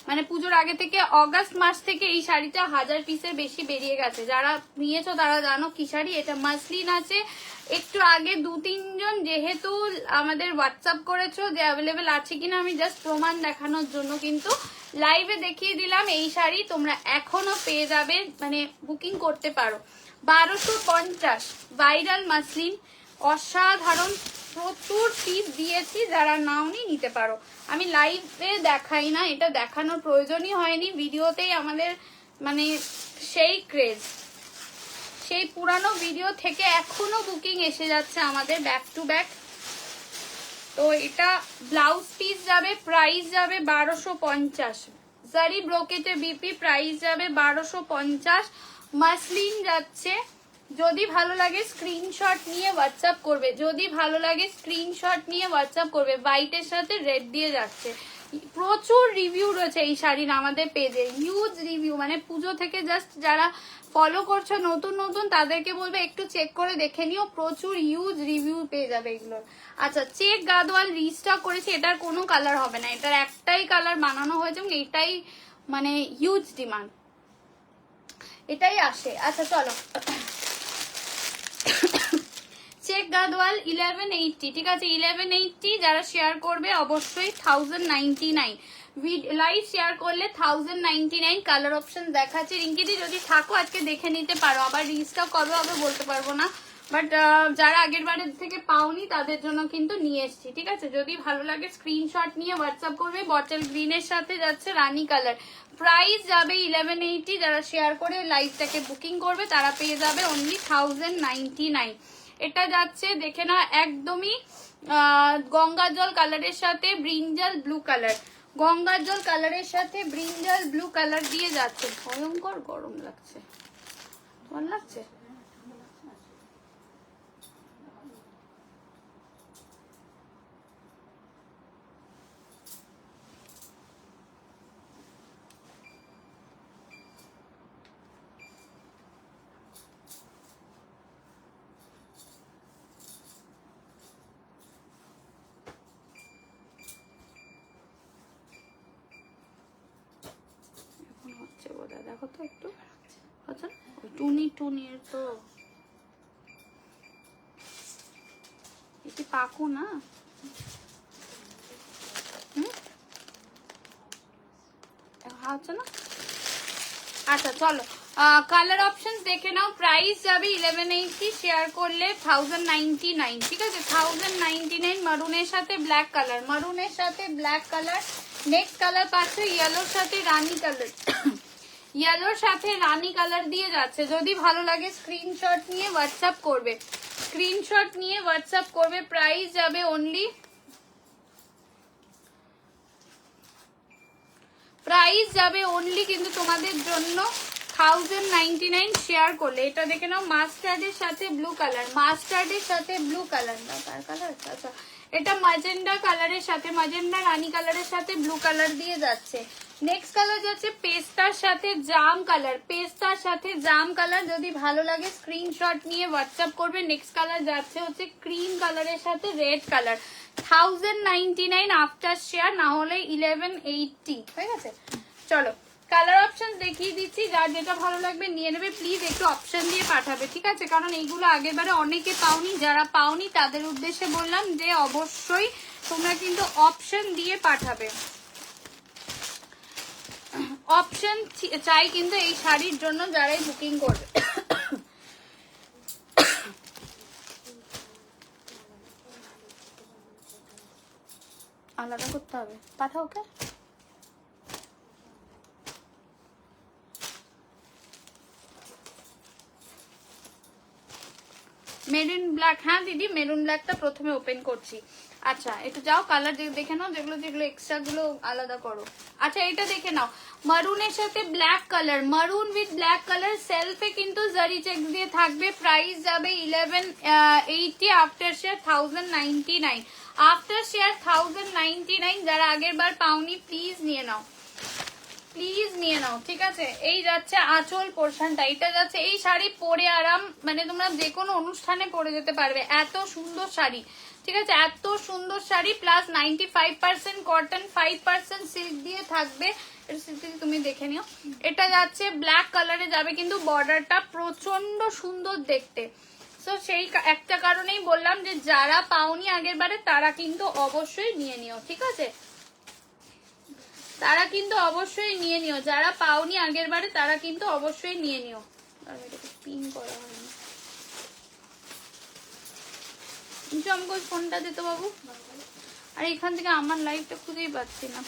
মানে পুজোর আগে থেকে অগাস্ট মাস থেকে এই শাড়িটা 1000 পিসের বেশি বেরিয়ে গেছে। যারা নিয়েছো তারা জানো কি শাড়ি এটা। মাসলিন আছে। একটু আগে 2-3 জন যেহেতু আমাদের হোয়াটসঅ্যাপ করেছো যে অ্যাভেলেবেল আছে কিনা, আমি জাস্ট প্রমাণ দেখানোর জন্য কিন্তু লাইভে দেখিয়ে দিলাম। এই শাড়ি তোমরা এখনো পেয়ে যাবে, মানে বুকিং করতে পারো। 1250 ভাইরাল মাসলিন, অসাধারণ, প্রচুর পিস দিয়েছি। যারা নাওনি নিতে পারো। আমি লাইভে দেখাই না, এটা দেখানোর প্রয়োজনই হয়নি। ভিডিওতেই আমাদের মানে সেই ক্রেজ, সেই পুরানো ভিডিও থেকে এখনো বুকিং এসে যাচ্ছে আমাদের ব্যাক টু ব্যাক। তো এটা ব্লাউজ পিস যাবে, প্রাইস যাবে 1250। জারি ব্রোকেটে বিপি, প্রাইস যাবে 1250। মাসলিন যাচ্ছে। যদি ভালো লাগে স্ক্রিনশট নিয়ে হোয়াটসঅ্যাপ করবে, যদি ভালো লাগে স্ক্রিনশট নিয়ে হোয়াটসঅ্যাপ করবে। হোয়াইটের সাথে রেড দিয়ে যাচ্ছে। প্রচুর রিভিউ রয়েছে এই শাড়ির আমাদের পেজে, হিউজ রিভিউ। মানে পুজো থেকে জাস্ট যারা ফলো করছো নতুন নতুন তাদেরকে বলবে একটু চেক করে দেখে নিও, প্রচুর হিউজ রিভিউ পেয়ে যাবে এগুলোর। আচ্ছা, চেক গাদওয়াল রিস্টক করেছি। এটার কোনো কালার হবে না, এটার একটাই কালার বানানো হয়েছে এবং এটাই মানে হিউজ ডিমান্ড, এটাই আসে। আচ্ছা চলো, চেক গাদওয়াল 1180, ঠিক আছে? 1180 যারা শেয়ার করবে অবশ্যই 1099। লাইভ শেয়ার করলে 1099। কালার অপশন দেখাচ্ছে। রিঙ্কিদি যদি থাকো আজকে দেখে নিতে পারো, আবার রিস্টক কবে হবে বলতে পারবো না, বাট যারা আগের বারের থেকে পাওনি তাদের জন্য কিন্তু নিয়ে এসছি, ঠিক আছে? যদি ভালো লাগে স্ক্রিনশট নিয়ে হোয়াটসঅ্যাপ করবে। বটল গ্রিনের সাথে যাচ্ছে রানী কালার, প্রাইস যাবে 1180। যারা শেয়ার করে লাইভটাকে বুকিং করবে তারা পেয়ে যাবে অনলি 1099। এটা যাচ্ছে দেখে না, একদমই গঙ্গা জল কালারের সাথে ব্রিঞ্জাল ব্লু কালার, গঙ্গা জল কালারের সাথে ব্রিঞ্জাল ব্লু কালার দিয়ে যাচ্ছে। ভয়ঙ্কর গরম লাগছে, তোমার লাগছে? হচ্ছে বোধহয়, দেখো তো একটু। আচ্ছা, টুনির তো এটি পাকু না, হচ্ছে না। আচ্ছা চলো, কালার অপশন দেখে নাও। প্রাইস যাবে 1180, শেয়ার করলে 1099, ঠিক আছে? 1099। মারুনের সাথে ব্ল্যাক কালার, মারুনের সাথে ব্ল্যাক কালার। নেক্সট কালার পাচ্ছ ইয়েলোর সাথে রানী কালার, ইয়েলোর সাথে রানী কালার দিয়ে যাচ্ছে। যদি ভালো লাগে স্ক্রিনশট নিয়ে হোয়াটসঅ্যাপ করবে, স্ক্রিনশট নিয়ে হোয়াটসঅ্যাপ করবে। প্রাইস যাবে অনলি, প্রাইস যাবে অনলি কিন্তু তোমাদের জন্য 1099 শেয়ার করলে। এটা দেখে নাও, মাস্টার্ডের সাথে ব্লু কালার, মাস্টার্ডের সাথে ব্লু কালার না, তার কালার। আচ্ছা, এটা ম্যাজেন্ডা কালারের সাথে, ম্যাজেন্ডা রানী কালারের সাথে ব্লু কালার দিয়ে যাচ্ছে। নেক্সট কালার যাচ্ছে পেস্তার সাথে জাম কালার, পেস্তার সাথে জাম কালার। যদি ভালো লাগে স্ক্রিনশট নিয়ে হোয়াটসঅ্যাপ করবে। নেক্সট কালার যাচ্ছে হচ্ছে ক্রিম কালারের সাথে রেড কালার, 1099 আফটার শেয়ার, না হলে 1180 হয়ে গেছে। চলো কালার অপশন দেখিয়ে দিচ্ছি, যার যেটা ভালো লাগবে নিয়ে নেবে। প্লিজ একটু অপশন দিয়ে পাঠাবে, ঠিক আছে? কারণ এইগুলো আগেরবারে অনেকে পাওনি, যারা পাওনি তাদের উদ্দেশ্যে বললাম যে অবশ্যই তোমরা কিন্তু অপশন দিয়ে পাঠাবে। অপশন চাই কিন্তু এই শাড়ির জন্য যারাই বুকিং করবে। আলাদা করতে হবে, পাঠাও ওকে। মেরুন ব্ল্যাক, হ্যাঁ দিদি মেরুন ব্ল্যাকটা প্রথমে ওপেন করছি। আচ্ছা এটা যাও কালার দেখে নাও, যেগুলো যেগুলো এক্সট্রা গুলো আলাদা করো। আচ্ছা এটা দেখে নাও, মারুনের সাথে ব্ল্যাক কালার, মারুন উইথ ব্ল্যাক কালার, সেলফে কিন্তু জারি চেক দিয়ে থাকবে। প্রাইস যাবে 1180, আফটার শেয়ার 1099, আফটার শেয়ার 1099। যারা আগের বার পাওনি প্লিজ নিয়ে নাও, প্লিজ নিয়ে নাও, ঠিক আছে। এই যাচ্ছে আঁচল পোর্শনটা, এটা যাচ্ছে এই শাড়ি পরে আরাম, মানে তোমরা যে কোনো অনুষ্ঠানে পরে যেতে পারবে, এত সুন্দর শাড়ি, ঠিক আছে, এত সুন্দর শাড়ি। প্লাস 95% কটন, 5% সিল্ক দিয়ে থাকবে। তুমি দেখে নিও, এটা যাচ্ছে ব্ল্যাক কালারে যাবে, কিন্তু বর্ডারটা প্রচন্ড সুন্দর দেখতে। তো সেই একটা কারণেই বললাম যে যারা পাওনি আগের বারে তারা কিন্তু অবশ্যই নিয়ে নিও, ঠিক আছে, তারা কিন্তু অবশ্যই নিয়ে নিও। যারা পাওনি আগের বারে তারা কিন্তু অবশ্যই নিয়ে নিও। পিন করা হয়নি, আমাকে ওই ফোনটা দিতে বাবু। আর এখান থেকে আমার লাইফটা খুঁজেই পাচ্ছি না।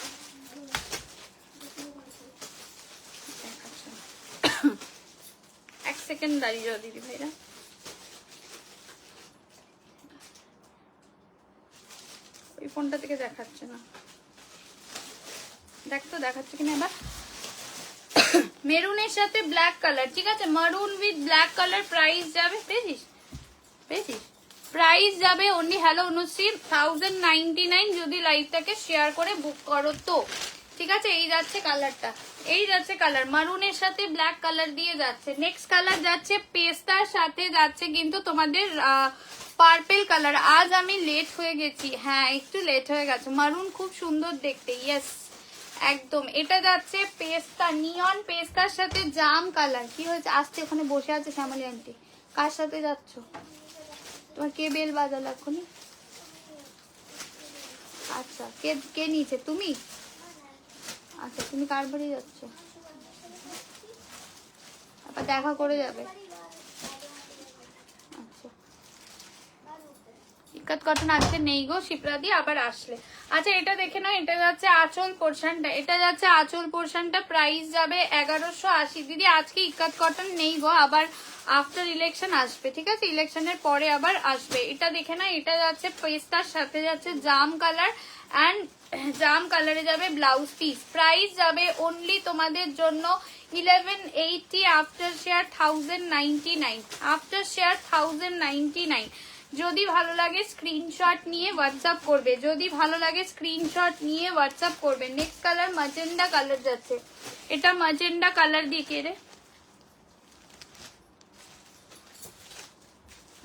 এক সেকেন্ড দাঁড়িয়ে যাও দিদি ভাইরা। ওই ফোনটা থেকে দেখাচ্ছে না, দেখতো দেখাচ্ছে কিনা এবার। মেরুনের সাথে ব্ল্যাক কালার, ঠিক আছে, মারুন উইথ ব্ল্যাক কালার। প্রাইস যাবে, পেয়েছিস পেয়েছিস, প্রাইস যাবে অনলি, হ্যালো অনুশ্রী, 1099 যদি লাইভটাকে শেয়ার করে বুক করো তো, ঠিক আছে। এই যাচ্ছে কালারটা, এই যাচ্ছে কালার, মারুনের সাথে ব্ল্যাক কালার দিয়ে যাচ্ছে। নেক্সট কালার যাচ্ছে পেস্তার সাথে যাচ্ছে কিন্তু তোমাদের পার্পেল কালার। আজ আমি লেট হয়ে গেছি, হ্যাঁ একটু লেট হয়ে গেছে। মারুন খুব সুন্দর দেখতে, ইয়েস একদম। এটা যাচ্ছে পেস্তা, নিয়ন পেস্তার সাথে জাম কালার। কি হয়েছে, আসছে ওখানে বসে আছে শ্যামলী আন্টি, কার সাথে যাচ্ছ? তোমার কে বেল বাজালো এখনই? আচ্ছা কে কে নিয়েছে, তুমি? আচ্ছা তুমি কার বাড়ি যাচ্ছ? আবার দেখা করে যাবে। আচ্ছা ইকাত কটন আজকে নেই গো শিপ্রাদি, আবার আসলে। আচ্ছা এটা দেখে নাও, এটা যাচ্ছে আঁচল পোর্শনটা, এটা যাচ্ছে আঁচল পোর্শনটা। প্রাইস যাবে 1180। দিদি আজকে ইকাত কটন নেই গো, আবার আফটার ইলেকশন আসবে, ঠিক আছে, ইলেকশনের পরে আবার আসবে। এটা দেখে না, এটা যাচ্ছে পেস্তার সাথে যাচ্ছে জাম কালার, অ্যান্ড জাম কালারে যাবে ব্লাউজ পিস। প্রাইস যাবে অনলি তোমাদের জন্য 1180, আফটার শেয়ার 1099, আফটার শেয়ার 1099। যদি ভালো লাগে স্ক্রিনশট নিয়ে হোয়াটসঅ্যাপ করবে, যদি ভালো লাগে স্ক্রিনশট নিয়ে হোয়াটসঅ্যাপ করবে। নেক্সট কালার ম্যাজেন্ডা কালার যাচ্ছে, এটা ম্যাজেন্ডা কালার দিয়ে কে রে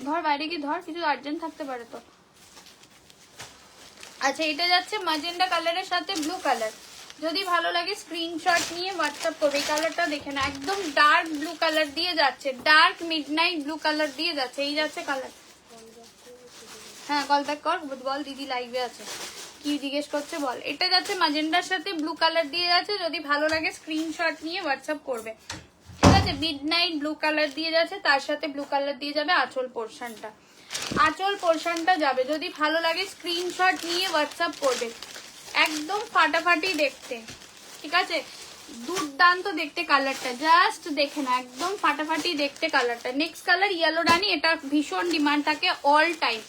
ধর, বাইরে কি ধর, কিছু আর্জেন্ট থাকতে পারে তো। আচ্ছা এটা যাচ্ছে ম্যাজেন্ডা কালারের সাথে ব্লু কালার, যদি ভালো লাগে স্ক্রিনশট নিয়ে হোয়াটসঅ্যাপ করবে। এই কালারটা দেখে না, একদম ডার্ক ব্লু কালার দিয়ে যাচ্ছে, ডার্ক মিডনাইট ব্লু কালার দিয়ে যাচ্ছে। এই যাচ্ছে কালার, হ্যাঁ কল ব্যাক কর, বল দিদি লাইভে আছে, কি জিজ্ঞেস করছে বল। এটা যাচ্ছে ম্যাজেন্ডার সাথে ব্লু কালার দিয়ে যাচ্ছে, যদি ভালো লাগে স্ক্রিনশট নিয়ে হোয়াটসঅ্যাপ করবে, ঠিক আছে। মিডনাইট ব্লু কালার দিয়ে যাচ্ছে, তার সাথে ব্লু কালার দিয়ে যাবে আঁচল পোর্শনটা, আঁচল পোর্শনটা যাবে। যদি ভালো লাগে স্ক্রিনশট নিয়ে হোয়াটসঅ্যাপ করবে। একদম ফাটাফাটি দেখতে, ঠিক আছে, দুর্দান্ত দেখতে কালারটা, জাস্ট দেখে না, একদম ফাটাফাটি দেখতে কালারটা। নেক্সট কালার ইয়েলো রানি, এটা ভীষণ ডিমান্ড থাকে অল টাইম,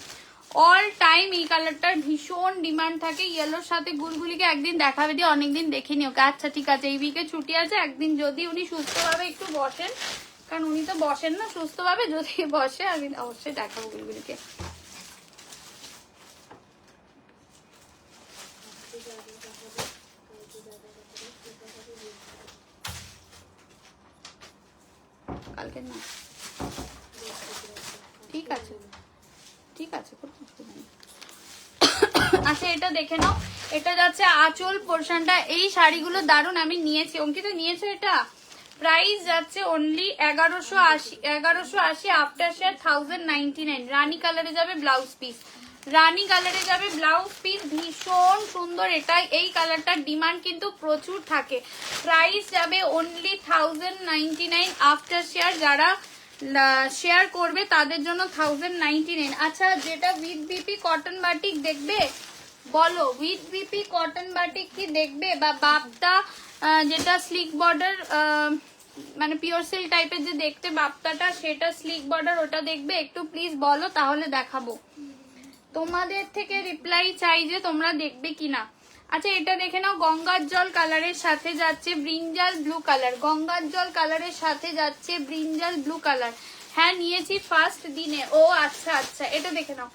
অল টাইম এই কালারটার ভীষণ ডিমান্ড থাকে। ইয়েলোর সাথে গুলগুলিকে একদিন দেখাবে দিয়ে, অনেকদিন দেখিনি ওকে। আচ্ছা ঠিক আছে, এই উইকে ছুটি আছে, একদিন যদি উনি সুস্থভাবে একটু বসেন, কারণ উনি তো বসেন না সুস্থভাবে, যদি বসে আমি অবশ্যই দেখাবো গুলগুলিকে। কালকে না, ঠিক আছে ঠিক আছে, কোনো অসুবিধা নেই। আচ্ছা এটা দেখে নাও, এটা যাচ্ছে আঁচল পোর্শনটা। এই শাড়িগুলো দারুণ, আমি নিয়েছি, অঙ্কিতা নিয়েছে এটা। প্রাইস যাচ্ছে অনলি 1180, আফটার শেয়ার 1099। রানী কালারে যাবে ব্লাউজ পিস, রানী কালারে যাবে ব্লাউজ পিস, ভীষণ সুন্দর এটা। এই কালারটার ডিমান্ড কিন্তু প্রচুর থাকে। প্রাইস যাবে অনলি 1099, আফটার শেয়ার যারা শেয়ার করবে তাদের জন্য 1099। আচ্ছা যেটা উইথ বিপি কটন বাটিক দেখবে বলো, উইথ বিপি কটন বাটিক কি দেখবে, বা বাপটা যেটা স্লিক বর্ডার মানে পিওর সিল্ক টাইপের যে দেখতে বাপ্তাটা, সেটা স্লিক বর্ডার, ওটা দেখবে একটু প্লিজ বলো, তাহলে দেখাবো। তোমাদের থেকে রিপ্লাই চাই যে তোমরা দেখবে কিনা। আচ্ছা এটা দেখে নাও, গঙ্গার জল কালারের সাথে যাচ্ছে ব্রিঞ্জাল ব্লু কালার, গঙ্গার জল কালারের সাথে যাচ্ছে ব্রিঞ্জাল ব্লু কালার। হ্যাঁ নিয়েছি ফার্স্ট দিনে। ও আচ্ছা আচ্ছা, এটা দেখে নাও,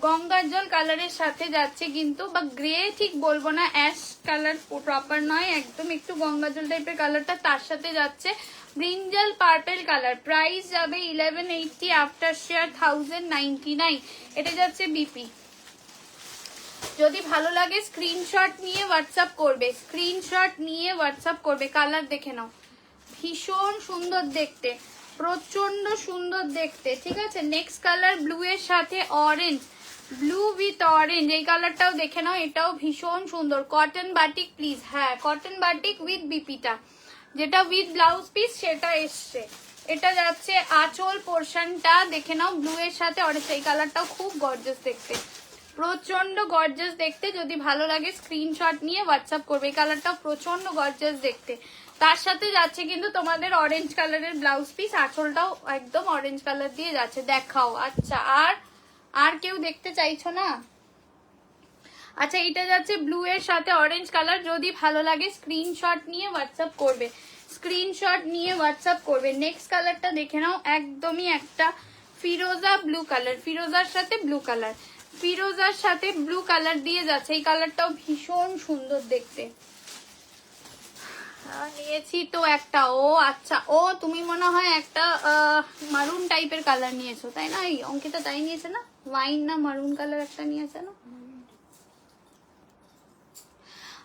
গঙ্গার জল কালারের সাথে যাচ্ছে কিন্তু, বা গ্রে ঠিক বলবো না, অ্যাশ কালার প্রপার নয়, একদম একটু গঙ্গা জল টাইপের কালারটা, তার সাথে যাচ্ছে ব্রিঞ্জাল পার্পেল কালার। প্রাইস যাবে 1180, আফটার শেয়ার 1099। এটা যাচ্ছে বিপি। যদি ভালো লাগে স্ক্রিনশট নিয়ে হোয়াটসঅ্যাপ করবে, স্ক্রিনশট নিয়ে হোয়াটসঅ্যাপ করবে। কালার দেখে নাও, ভীষণ সুন্দর দেখতে, প্রচন্ড সুন্দর দেখতে, ঠিক আছে। নেক্সট কালার ব্লু এর সাথে অরেঞ্জ, ব্লু উইথ অরেঞ্জ, এই কালারটাও দেখে নাও, এটাও ভীষণ সুন্দর। কটন বাটিক প্লিজ, হ্যাঁ কটন বাটিক উইথ বিপিটা, যেটা উইথ ব্লাউজ পিস সেটা এসছে। এটা যাচ্ছে আঁচল পোর্শনটা, দেখে নাও ব্লু এর সাথে অরেঞ্জ, এই কালারটাও খুব গর্জাস দেখতে, প্রচন্ড গর্জাস দেখতে। যদি ভালো লাগে স্ক্রিনশট নিয়ে হোয়াটসঅ্যাপ করবে। এই কালারটাও প্রচন্ড গর্জাস দেখতে, তার সাথে যাচ্ছে কিন্তু তোমাদের অরেঞ্জ কালারের ব্লাউজ পিস, আঁচলটাও একদম অরেঞ্জ কালার দিয়ে যাচ্ছে। দেখাও। আচ্ছা আর কেউ দেখতে চাইছো না? আচ্ছা এটা যাচ্ছে ব্লু এর সাথে অরেঞ্জ কালার। যদি ভালো লাগে স্ক্রিনশট নিয়ে হোয়াটসঅ্যাপ করবে, স্ক্রিনশট নিয়ে হোয়াটসঅ্যাপ করবে। নেক্সট কালারটা দেখে নাও, একদমই একটা ফিরোজা ব্লু কালার, ফিরোজার সাথে ব্লু কালার, ফিরোজার সাথে ব্লু কালার দিয়ে যাচ্ছে। এই কালারটাও ভীষণ সুন্দর দেখতে। নিয়েছি তো একটা। ও আচ্ছা, ও তুমি মনে হয় একটা মারুন টাইপের কালার নিয়েছো তাই না? এই অঙ্কিতা তাই নিয়েছে না? ওয়াইন না মারুন কালার একটা নিয়েছে না?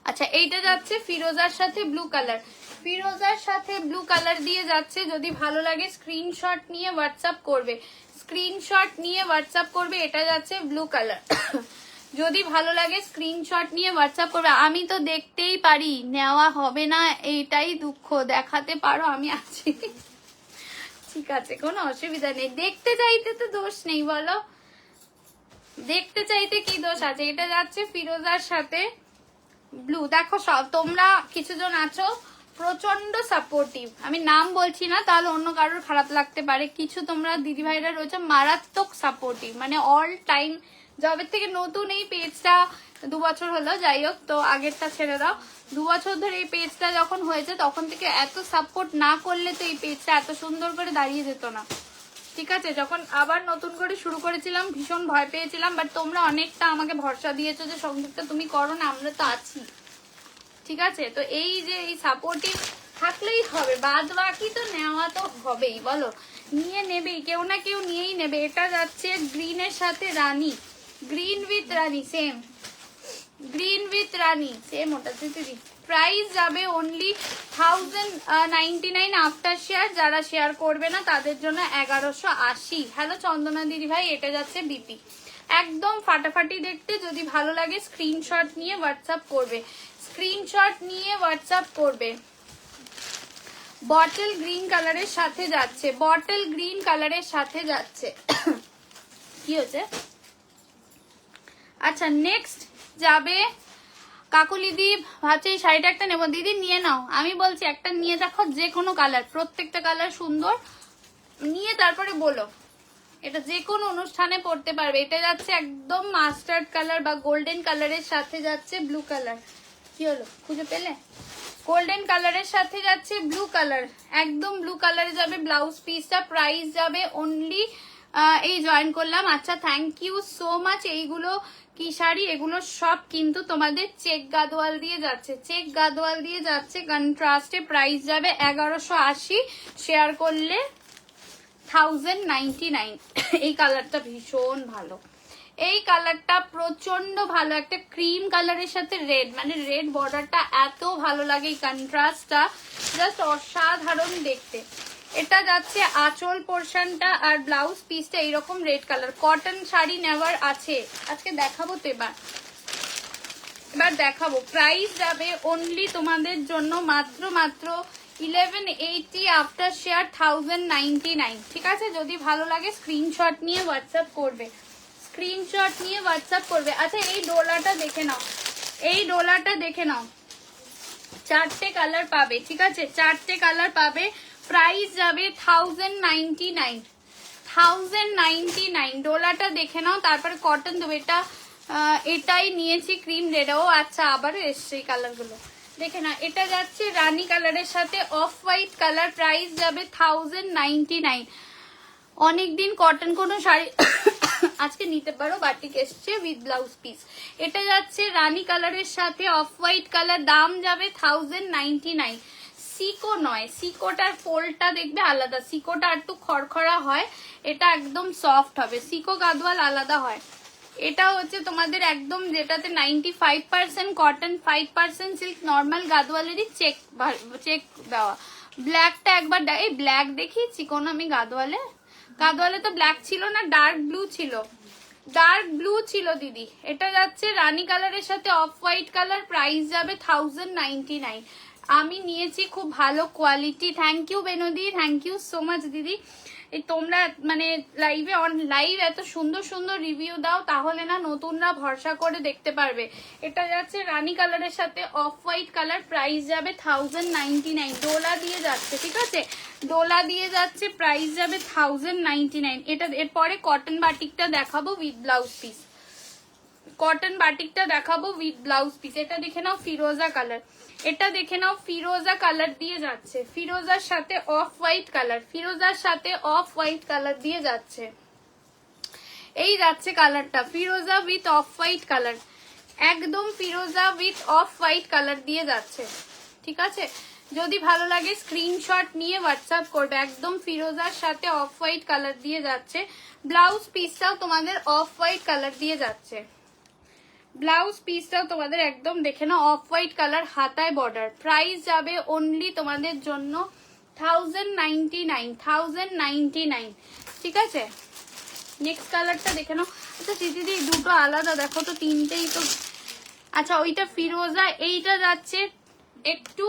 আচ্ছা এইটা যাচ্ছে ফিরোজার সাথে ব্লু কালার, ফিরোজার সাথে ব্লু কালার দিয়ে যাচ্ছে। যদি ভালো লাগে স্ক্রিনশট নিয়ে হোয়াটসঅ্যাপ করবে, স্ক্রিনশট নিয়ে হোয়াটসঅ্যাপ করবে। এটা যাচ্ছে ব্লু কালার। যদি ভালো লাগে স্ক্রিনশট নিয়ে হোয়াটসঅ্যাপ করবে। আমি তো দেখতেই পারি, নেওয়া হবে না এইটাই দুঃখ। দেখাতে পারো, আমি আছি। ঠিক আছে, কোনো অসুবিধা নেই। দেখতে চাইতে তো দোষ নেই বলো, দেখতে চাইতে কি দোষ আছে? এটা যাচ্ছে ফিরোজার সাথে ব্লু। দেখো সব তোমরা কিছুজন আছো প্রচন্ড সাপোর্টিভ, আমি নাম বলছি না তাহলে অন্য কারোর খারাপ লাগতে পারে। কিছু তোমরা দিদিভাইরা রয়েছে মারাত্মক সাপোর্টিভ, মানে অল টাইম। যবে থেকে নতুন এই পেজটা 2 বছর হলো, যাই হোক, তো আগেরটা ছেড়ে দাও। 2 বছর ধরে এই পেজটা যখন হয়েছে তখন থেকে এত সাপোর্ট না করলে তো এই পেজটা এত সুন্দর করে দাঁড়িয়ে যেত না, ঠিক আছে। যখন আবার নতুন করে শুরু করেছিলাম ভীষণ ভয় পেয়েছিলাম, বাট তোমরা অনেকটা আমাকে ভরসা দিয়েছো যে সংযুক্তা তুমি করো না, আমরা তো আছি, ঠিক আছে। তো এই যে এই সাপোর্টিভ থাকলেই হবে, বাদ বাকি তো নেওয়া তো হবেই, বলো নিয়ে নেবেই, কেউ না কেউ নিয়েই নেবে। এটা যাচ্ছে গ্রিনের সাথে রানী, গ্রিন উইথ রানী, সেম গ্রিন উইথ রানী, সেম ওটা দিদি। প্রাইস যাবে অনলি 1099 আফটার শেয়ার। যারা শেয়ার করবে না তাদের জন্য 1180। হ্যালো চন্দনা দিদি ভাই, এটা যাচ্ছে বিপি, একদম ফাটাফাটি দেখতে। যদি ভালো লাগে স্ক্রিনশট নিয়ে হোয়াটসঅ্যাপ করবে, স্ক্রিনশট নিয়ে হোয়াটসঅ্যাপ করবে। বটল গ্রিন কালারের সাথে যাচ্ছে, বটল গ্রিন কালারের সাথে যাচ্ছে। কি হচ্ছে? আচ্ছা নেক্সট যাবে কাকুলি দি, ভাবছি এই শাড়িটা একটা নেবো। দিদি নিয়ে নাও, আমি বলছি একটা নিয়ে দেখো, যে কোনো কালার, প্রত্যেকটা কালার সুন্দর, নিয়ে তারপরে বলো। এটা যে কোনো অনুষ্ঠানে পরতে পারবে। এটা যাচ্ছে একদম মাস্টার্ড কালার বা গোল্ডেন কালারের সাথে যাচ্ছে ব্লু কালার। কি হলো, খুঁজে পেলে? গোল্ডেন কালারের সাথে যাচ্ছে ব্লু কালার, একদম ব্লু কালারে যাবে ব্লাউজ পিসটা। প্রাইস যাবে অনলি, এই জয়েন করলাম। আচ্ছা থ্যাংক ইউ সো মাচ। এইগুলো কি শাড়ি? এগুলো সব কিন্তু তোমাদের চেক গাদোয়াল দিয়ে যাচ্ছে, চেক গাদোয়াল দিয়ে যাচ্ছে কন্ট্রাস্টে। প্রাইস যাবে 1180, শেয়ার করলে 1099। এই কালারটা ভীষণ ভালো, এই কালারটা প্রচন্ড ভালো, একটা ক্রিম কালারের সাথে রেড, মানে রেড বর্ডারটা এত ভালো লাগে, এই কন্ট্রাস্টটা জাস্ট অসাধারণ দেখতে। এটা যাচ্ছে আঁচল পোর্শনটা, আর ব্লাউজ পিসটা এইরকম রেড কালার। কটন শাড়ি নেওয়ার আছে, আজকে দেখাবো তো, এবার দেখাবো। প্রাইস যাবে অনলি তোমাদের জন্য মাত্র 1180 আফটার শেয়ার 1099, ঠিক আছে। যদি ভালো লাগে স্ক্রিনশট নিয়ে হোয়াটসঅ্যাপ করবে, স্ক্রিনশট নিয়ে হোয়াটসঅ্যাপ করবে। আচ্ছা এই ডোলাটা দেখে নাও, এই ডোলাটা দেখে নাও, 4টে কালার পাবে, ঠিক আছে, 4টে কালার পাবে। প্রাইস যাবে 1099, 1099। ডোলাটা দেখে নাও, তারপরে কটন দেবো। এটা এটাই নিয়েছি ক্রিম রেড। ও আচ্ছা, আবারও এসছে এই কালারগুলো দেখে না। এটা যাচ্ছে রানী কালারের সাথে অফ হোয়াইট কালার, প্রাইস যাবে 1099। অনেকদিন কটন কোনো শাড়ি আজকে নিতে পারো, বাটিক এসছে উইথ ব্লাউজ পিস। এটা যাচ্ছে রানী কালারের সাথে অফ হোয়াইট কালার, দাম যাবে 1099। সিকো নয়, সিকোটার ফোল্ডটা দেখবে আলাদা, সিকোটা একটু খড়খড়া হয়, এটা একদম সফট হবে। সিকো গাদওয়াল আলাদা হয়। এটা হচ্ছে তোমাদের একদম যেটাতে 95% কটন 5% সিল্ক, নর্মাল গাদওয়ালেরই চেক চেক দেওয়া। ব্ল্যাকটা একবার এই ব্ল্যাক দেখিয়েছি কোন আমি গাদওয়ালে? গাদওয়ালে তো ব্ল্যাক ছিল না, ডার্ক ব্লু ছিল, ডার্ক ব্লু ছিল দিদি। এটা যাচ্ছে রানী কালারের সাথে অফ হোয়াইট কালার, প্রাইস যাবে 1099। আমি নিয়েছি, খুব ভালো কোয়ালিটি। থ্যাংক ইউ বেনদি, থ্যাংক ইউ সো মাচ দিদি। এই তোমরা মানে লাইভে লাইভ এত সুন্দর সুন্দর রিভিউ দাও, তাহলে না নতুনরা ভরসা করে দেখতে পারবে। এটা যাচ্ছে রানী কালারের সাথে অফ হোয়াইট কালার, প্রাইস যাবে 1099। ডোলা দিয়ে যাচ্ছে, ঠিক আছে, ডোলা দিয়ে যাচ্ছে, প্রাইস যাবে 1099। এটা এরপরে কটন বাটিকটা দেখাবো উইথ ব্লাউজ পিস, কটন বাটিকটা দেখাবো উইথ ব্লাউজ পিস। এটা দেখে নাও ফিরোজা কালার, এটা দেখে নাও ফিরোজা কালার দিয়ে যাচ্ছে, ফিরোজার সাথে অফ হোয়াইট কালার, ফিরোজার সাথে অফ হোয়াইট কালার দিয়ে যাচ্ছে। এই যাচ্ছে কালারটা ফিরোজা উইথ অফ হোয়াইট কালার, একদম ফিরোজা উইথ অফ হোয়াইট কালার দিয়ে যাচ্ছে, ঠিক আছে। যদি ভালো লাগে স্ক্রিনশট নিয়ে হোয়াটসঅ্যাপ করবে। একদম ফিরোজার সাথে অফ হোয়াইট কালার দিয়ে যাচ্ছে। ব্লাউজ পিসটাও তোমাদের অফ হোয়াইট কালার দিয়ে যাচ্ছে, ব্লাউজ পিসটাও তোমাদের একদম দেখে নাও অফ হোয়াইট কালার, হাতায় বর্ডার। প্রাইস যাবে অনলি তোমাদের জন্য 1099, 1099, ঠিক আছে। নেক্সট কালারটা দেখে নাও। আচ্ছা দিদি দুটো আলাদা দেখো তো, তিনটেই তো। আচ্ছা ওইটা ফিরোজা, এইটা যাচ্ছে একটু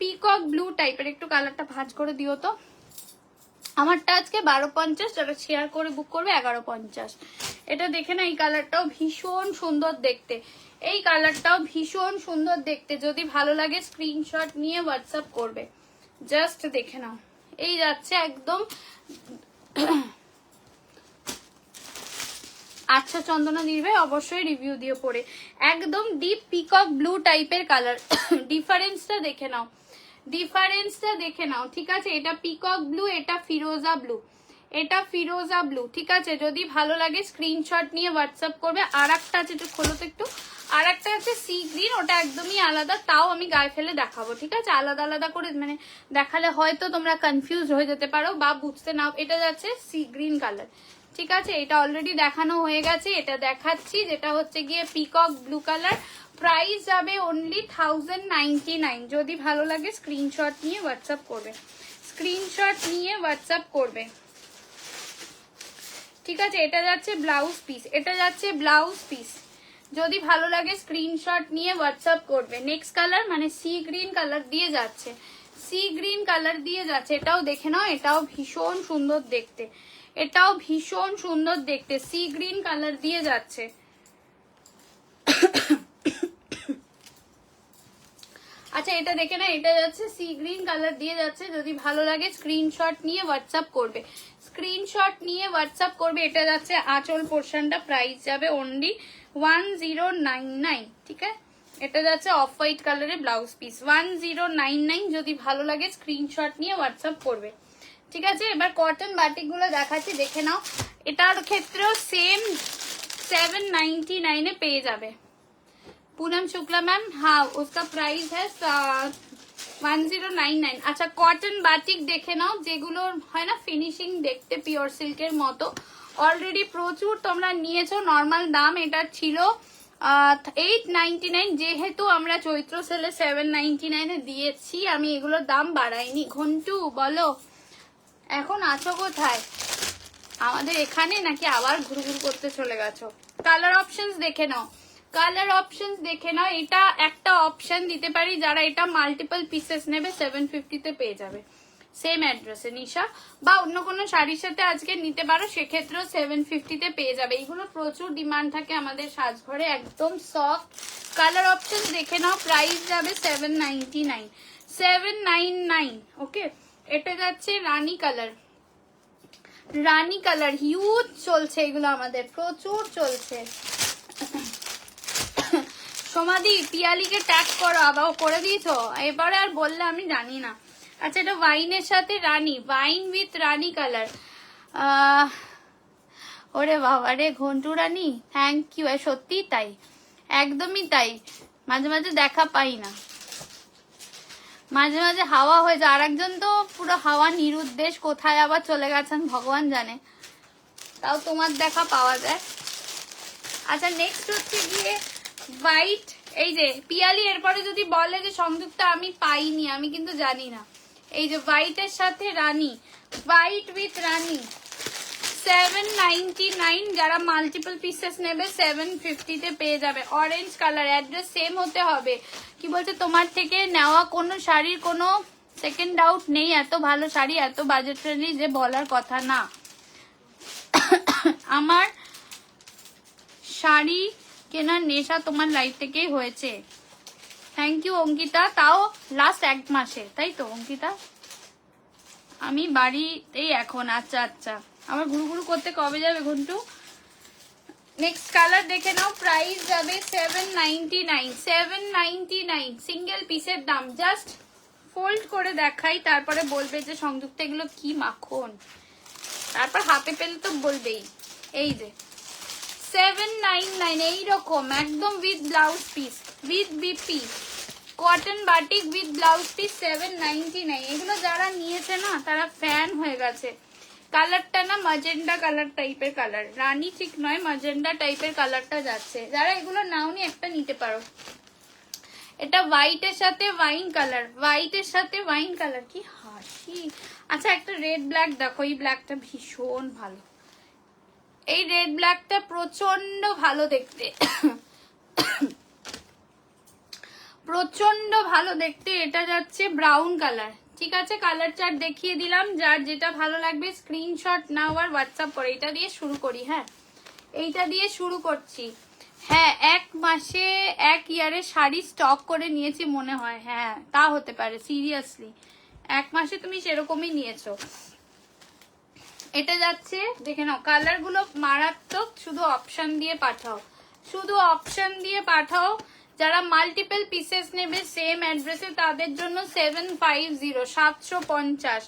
পিকক ব্লু টাইপের, একটু কালারটা ভাঁজ করে দিও তো। আমারটা আজকে 1250, যারা শেয়ার করে বুক করবে 1150। এটা দেখে না, এই কালারটাও ভীষণ সুন্দর দেখতে, এই কালারটাও ভীষণ সুন্দর দেখতে। যদি ভালো লাগে স্ক্রিনশট নিয়ে হোয়াটসঅ্যাপ করবে, জাস্ট দেখে নাও। এই যাচ্ছে একদম আচ্ছা চন্দনা দিবে, অবশ্যই রিভিউ দিয়ে পড়ে। একদম ডিপ পিকক ব্লু টাইপের কালার, ডিফারেন্সটা দেখে নাও, ডিফারেন্সটা দেখে নাও, ঠিক আছে। এটা পিকক ব্লু, এটা ফিরোজা ব্লু, এটা ফিরোজা ব্লু, ঠিক আছে। যদি ভালো লাগে স্ক্রিনশট নিয়ে হোয়াটসঅ্যাপ করবে। আর একটা আছে, একটু খোলো তো একটু, আর একটা আছে সি গ্রিন, ওটা একদমই আলাদা, তাও আমি গায়ে ফেলে দেখাবো, ঠিক আছে। আলাদা আলাদা করে মানে দেখালে হয়তো তোমরা কনফিউজ হয়ে যেতে পারো বা বুঝতে নাও। এটা যাচ্ছে সি গ্রিন কালার, ঠিক আছে। এটা অলরেডি দেখানো হয়ে গেছে, এটা দেখাচ্ছি যেটা হচ্ছে গিয়ে পিকক ব্লু কালার। প্রাইস যাবে অনলি 1099। যদি ভালো লাগে স্ক্রিনশট নিয়ে হোয়াটসঅ্যাপ করবে, স্ক্রিনশট নিয়ে হোয়াটসঅ্যাপ করবে, ঠিক আছে। এটা যাচ্ছে ব্লাউজ পিস, এটা যাচ্ছে ব্লাউজ পিস। যদি ভালো লাগে স্ক্রিনশট নিয়ে হোয়াটসঅ্যাপ করবে। নেক্সট কালার মানে সি গ্রিন কালার দিয়ে যাচ্ছে, সি গ্রিন কালার দিয়ে যাচ্ছে। এটাও দেখে নাও, এটাও ভীষণ সুন্দর দেখতে, এটাও ভীষণ সুন্দর দেখতে, সি গ্রিন কালার দিয়ে যাচ্ছে। আচ্ছা এটা দেখে না, এটা যাচ্ছে সি গ্রিন কালার দিয়ে যাচ্ছে। যদি ভালো লাগে স্ক্রিনশট নিয়ে হোয়াটসঅ্যাপ করবে, স্ক্রিনশট নিয়ে হোয়াটসঅ্যাপ করবে। এটা যাচ্ছে আঁচল পোর্শনটা, প্রাইস যাবে অনলি 1099, ঠিক আছে। এটা যাচ্ছে অফ হোয়াইট কালারের ব্লাউজ পিস, 1099। যদি ভালো লাগে স্ক্রিনশট নিয়ে হোয়াটসঅ্যাপ করবে, ঠিক আছে। এবার কটন বাটিক গুলো দেখাচ্ছি, দেখে নাও। এটার ক্ষেত্রেও সেম 799 পেয়ে যাবে। पूनम शुक्ला मैम, हाँ उसका प्राइस है 1099। अच्छा कॉटन बाटिक देखे नाओ, যেগুলো হয় না ফিনিশিং দেখতে পিওর সিল্কের মতো, অলরেডি প্রচুর তোমরা নিয়েছো। নর্মাল দাম এটা ছিল 899, যেহেতু আমরা চৈত্র সেলে 799 দিয়েছি, আমি এগুলোর দাম বাড়াইনি। ঘন্টু বলো এখন আছো কোথায়, আমাদের এখানে নাকি আবার ঘুরঘুর করতে চলে গেছো? কালার অপশনস দেখে নাও, কালার অপশনস দেখে নাও। এটা একটা অপশন দিতে পারি, যারা এটা মাল্টিপল পিসেস নেবে 750 পেয়ে যাবে সেম অ্যাড্রেসে নিশা, বা অন্য কোনো শাড়ির সাথে আজকে নিতে পারো, সেক্ষেত্রেও 750 পেয়ে যাবে। এইগুলো প্রচুর ডিমান্ড থাকে আমাদের সাজঘরে, একদম সফট। কালার অপশনস দেখে নাও, প্রাইস যাবে 799, 799, ওকে। এটা যাচ্ছে রানী কালার, রানী কালার হিউজ চলছে এগুলো, আমাদের প্রচুর চলছে। সমাধি পিয়ালিকে ট্যাগ করো, আবার করে দিয়েছো এবারে আর বললে আমি জানি না। আচ্ছা এটা ওয়াইনের সাথে রানী, ওয়াইন উইথ রানী কালার। ওরে বাবা রে ঘন্টু রানী, থ্যাংক ইউ। সত্যি তাই, একদমই তাই, মাঝে মাঝে দেখা পাই না, মাঝে মাঝে হাওয়া হয়ে যায়। আর একজন তো পুরো হাওয়া নিরুদ্দেশ, কোথায় আবার চলে গেছেন ভগবান জানে, তাও তোমার দেখা পাওয়া যায়। আচ্ছা নেক্সট হচ্ছে গিয়ে হোয়াইট, এই যে পিয়ালি এরপরে যদি বলে যে সংযুক্ত আমি পাইনি, আমি কিন্তু জানি না। এই যে হোয়াইটের সাথে রানী, হোয়াইট উইথ রানী 799, যারা মাল্টিপল পিসেস নেবে 750 তে পেয়ে যাবে। অরেঞ্জ কালার, অ্যাড্রেস সেম হতে হবে। কি বলছে তোমার থেকে নেওয়া কোনো শাড়ির কোনো সেকেন্ড ডাউট নেই, এত ভালো শাড়ি এত বাজেট ফ্রেন্ডলি যে বলার কথা না। আমার শাড়ি কেনার নেশা তোমার লাইফ থেকেই হয়েছে। থ্যাংক ইউ অঙ্কিতা, তাও লাস্ট 1 মাসে, তাই তো অঙ্কিতা? আমি বাড়িতেই এখন। আচ্ছা আচ্ছা, আমার ঘুরু ঘুরু করতে কবে যাবে ঘন্টু? নেক্সট কালার দেখে নাও, প্রাইস যাবে 799, 799 সিঙ্গেল পিসের দাম। জাস্ট ফোল্ড করে দেখাই, তারপরে বলবে যে সংযুক্ত এগুলো কি মাখন, তারপর হাতে পেলে তো বলবেই। এই যে 799 এইরকম একদম with blouse piece, with BP cotton batik with blouse piece 799। এগুলো যারা নিয়েছে না তারা ফ্যান হয়ে গেছে। কালারটা না ম্যাজেন্ডা কালার টাইপের কালার, রানী ঠিক নয়, ম্যাজেন্ডা টাইপের কালারটা যাচ্ছে। যারা এগুলো নাওনি একটা নিতে পারো। এটা হোয়াইটের সাথে ওয়াইন কালার, হোয়াইটের সাথে ওয়াইন কালার, কি হাসি। আচ্ছা একটা রেড ব্ল্যাক দেখো, এই ব্ল্যাকটা ভীষণ ভালো, এই রেড ব্ল্যাকটা প্রচন্ড ভালো দেখতে, প্রচন্ড ভালো দেখতে। এটা যাচ্ছে ব্রাউন কালার, ঠিক আছে? কালার চার্ট দেখিয়ে দিলাম, যার যেটা ভালো লাগবে স্ক্রিনশট নাও আর হোয়াটসঅ্যাপ করে। এটা দিয়ে শুরু করি, হ্যাঁ এইটা দিয়ে শুরু করছি। হ্যাঁ 1 মাসে 1 ইয়ারে শাড়ি স্টক করে নিয়েছি মনে হয়, হ্যাঁ তা হতে পারে। সিরিয়াসলি 1 মাসে তুমি সেরকমই নিয়েছো। এটা যাচ্ছে দেখে নাও, কালার গুলো মারাত্মক। শুধু অপশন দিয়ে পাঠাও, শুধু অপশন দিয়ে পাঠাও। যারা মাল্টিপল পিসেস নেবে সেম অ্যাড্রেসে তাদের জন্য 750, 750,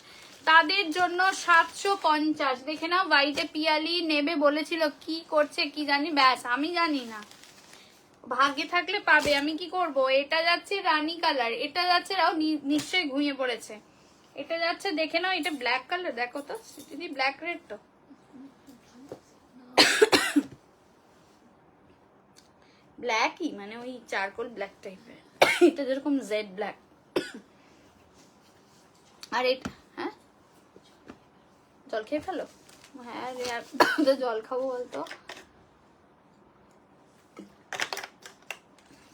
তাদের জন্য 750। দেখে নাও হোয়াইটে পিয়ালি নেবে বলেছিল, কি করছে কি জানি, ব্যাস আমি জানি না, ভাগ্যে থাকলে পাবে, আমি কি করব। এটা যাচ্ছে রানী কালার, এটা যাচ্ছে রাও নিশ্চয়ই ঘুমিয়ে পড়েছে। এটা যাচ্ছে দেখে নাও, এটা ব্ল্যাক কালার, দেখো তো দিদি, ব্ল্যাক রেড তো ব্ল্যাকই, মানে ওই চারকোল ব্ল্যাক টাইপের, এটা যেরকম জেড ব্ল্যাক। আর এটা হ্যাঁ জল খেয়ে ফেলো, হ্যাঁ রে আর জল খাবো বলতো।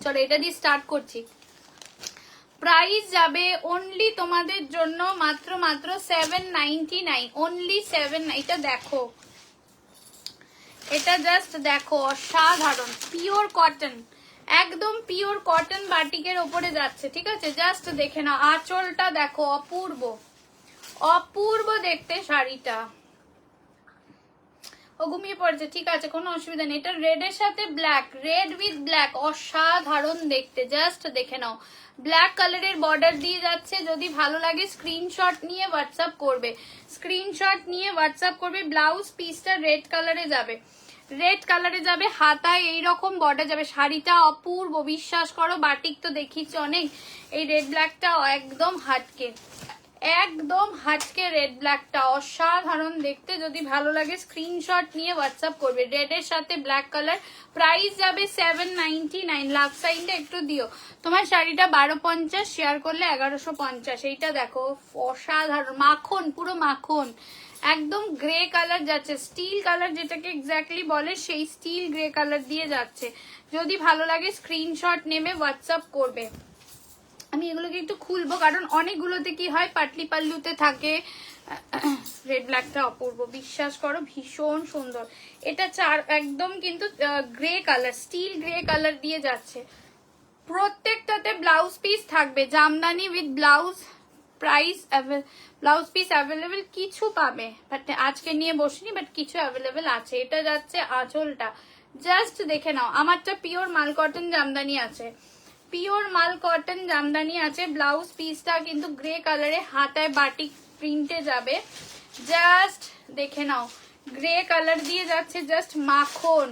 চলো এটা দিয়ে স্টার্ট করছি। প্রাইস যাবে অনলি তোমাদের জন্য মাত্র মাত্র 799, অনলি 7। এটা দেখো, এটা জাস্ট দেখো, অসাধারণ পিওর কটন, একদম পিওর কটন বাটিকের ওপরে যাচ্ছে, ঠিক আছে? জাস্ট দেখে নাও, আঁচলটা দেখো, অপূর্ব অপূর্ব দেখতে শাড়িটা। ও ঘুমিয়ে পড়েছে, ঠিক আছে কোনো অসুবিধা নেই। এটা রেড এর সাথে ব্ল্যাক, রেড উইথ ব্ল্যাক, অসাধারণ দেখতে। জাস্ট দেখে নাও, ব্ল্যাক কালারের বর্ডার দিয়ে যাচ্ছে। যদি ভালো লাগে স্ক্রিনশট নিয়ে হোয়াটসঅ্যাপ করবে, স্ক্রিনশট নিয়ে হোয়াটসঅ্যাপ করবে। ব্লাউজ পিসটা রেড কালারে যাবে, রেড কালারে যাবে, হাতায় এইরকম বর্ডার যাবে। শাড়িটা অপূর্ব, বিশ্বাস করো, বাটিক তো দেখিস অনেক, এই রেড ব্ল্যাকটা একদম হাটকে, একদম হাটকে রেড ব্ল্যাকটা অসাধারণ দেখতে। যদি ভালো লাগে স্ক্রিনশট নিয়ে হোয়াটসঅ্যাপ করবে। রেড এর সাথে ব্ল্যাক কালার, প্রাইস যাবে 799। লাভ সাইনটা একটু দিও। তোমার শাড়িটা 1250, শেয়ার করলে 1150। এইটা দেখো অসাধারণ, মাখন, পুরো মাখন, একদম গ্রে কালার যাচ্ছে, স্টিল কালার যেটাকে এক্স্যাক্টলি বলে সেই স্টিল গ্রে কালার দিয়ে যাচ্ছে। যদি ভালো লাগে স্ক্রিনশট নেবে হোয়াটসঅ্যাপ করবে। আমি এগুলোকে একটু খুলবো কারণ অনেকগুলোতে কি হয় পাটলি পাল্লুতে থাকে। রেড ব্ল্যাকটা অপূর্ব, বিশ্বাস করো ভীষণ সুন্দর। এটা একদম কিন্তু grey colour, still grey colour দিয়ে যাচ্ছে। প্রত্যেকটাতে ব্লাউজ পিস থাকবে, Jamdani with blouse price blouse piece available কিছু পাবে, বাট আজকে নিয়ে বসিনি, বাট কিছু অ্যাভেলেবেল আছে। এটা যাচ্ছে আঁচলটা, জাস্ট দেখে নাও। আমারটা পিওর মাল কটন জামদানি আছে, পিওর মাল কটন জামদানি আছে। ব্লাউজ পিসটা কিন্তু গ্রে কালারে হাতায় বাটিক প্রিন্টে যাবে, জাস্ট দেখে নাও। গ্রে কালার দিয়ে যাচ্ছে, জাস্ট মাখন,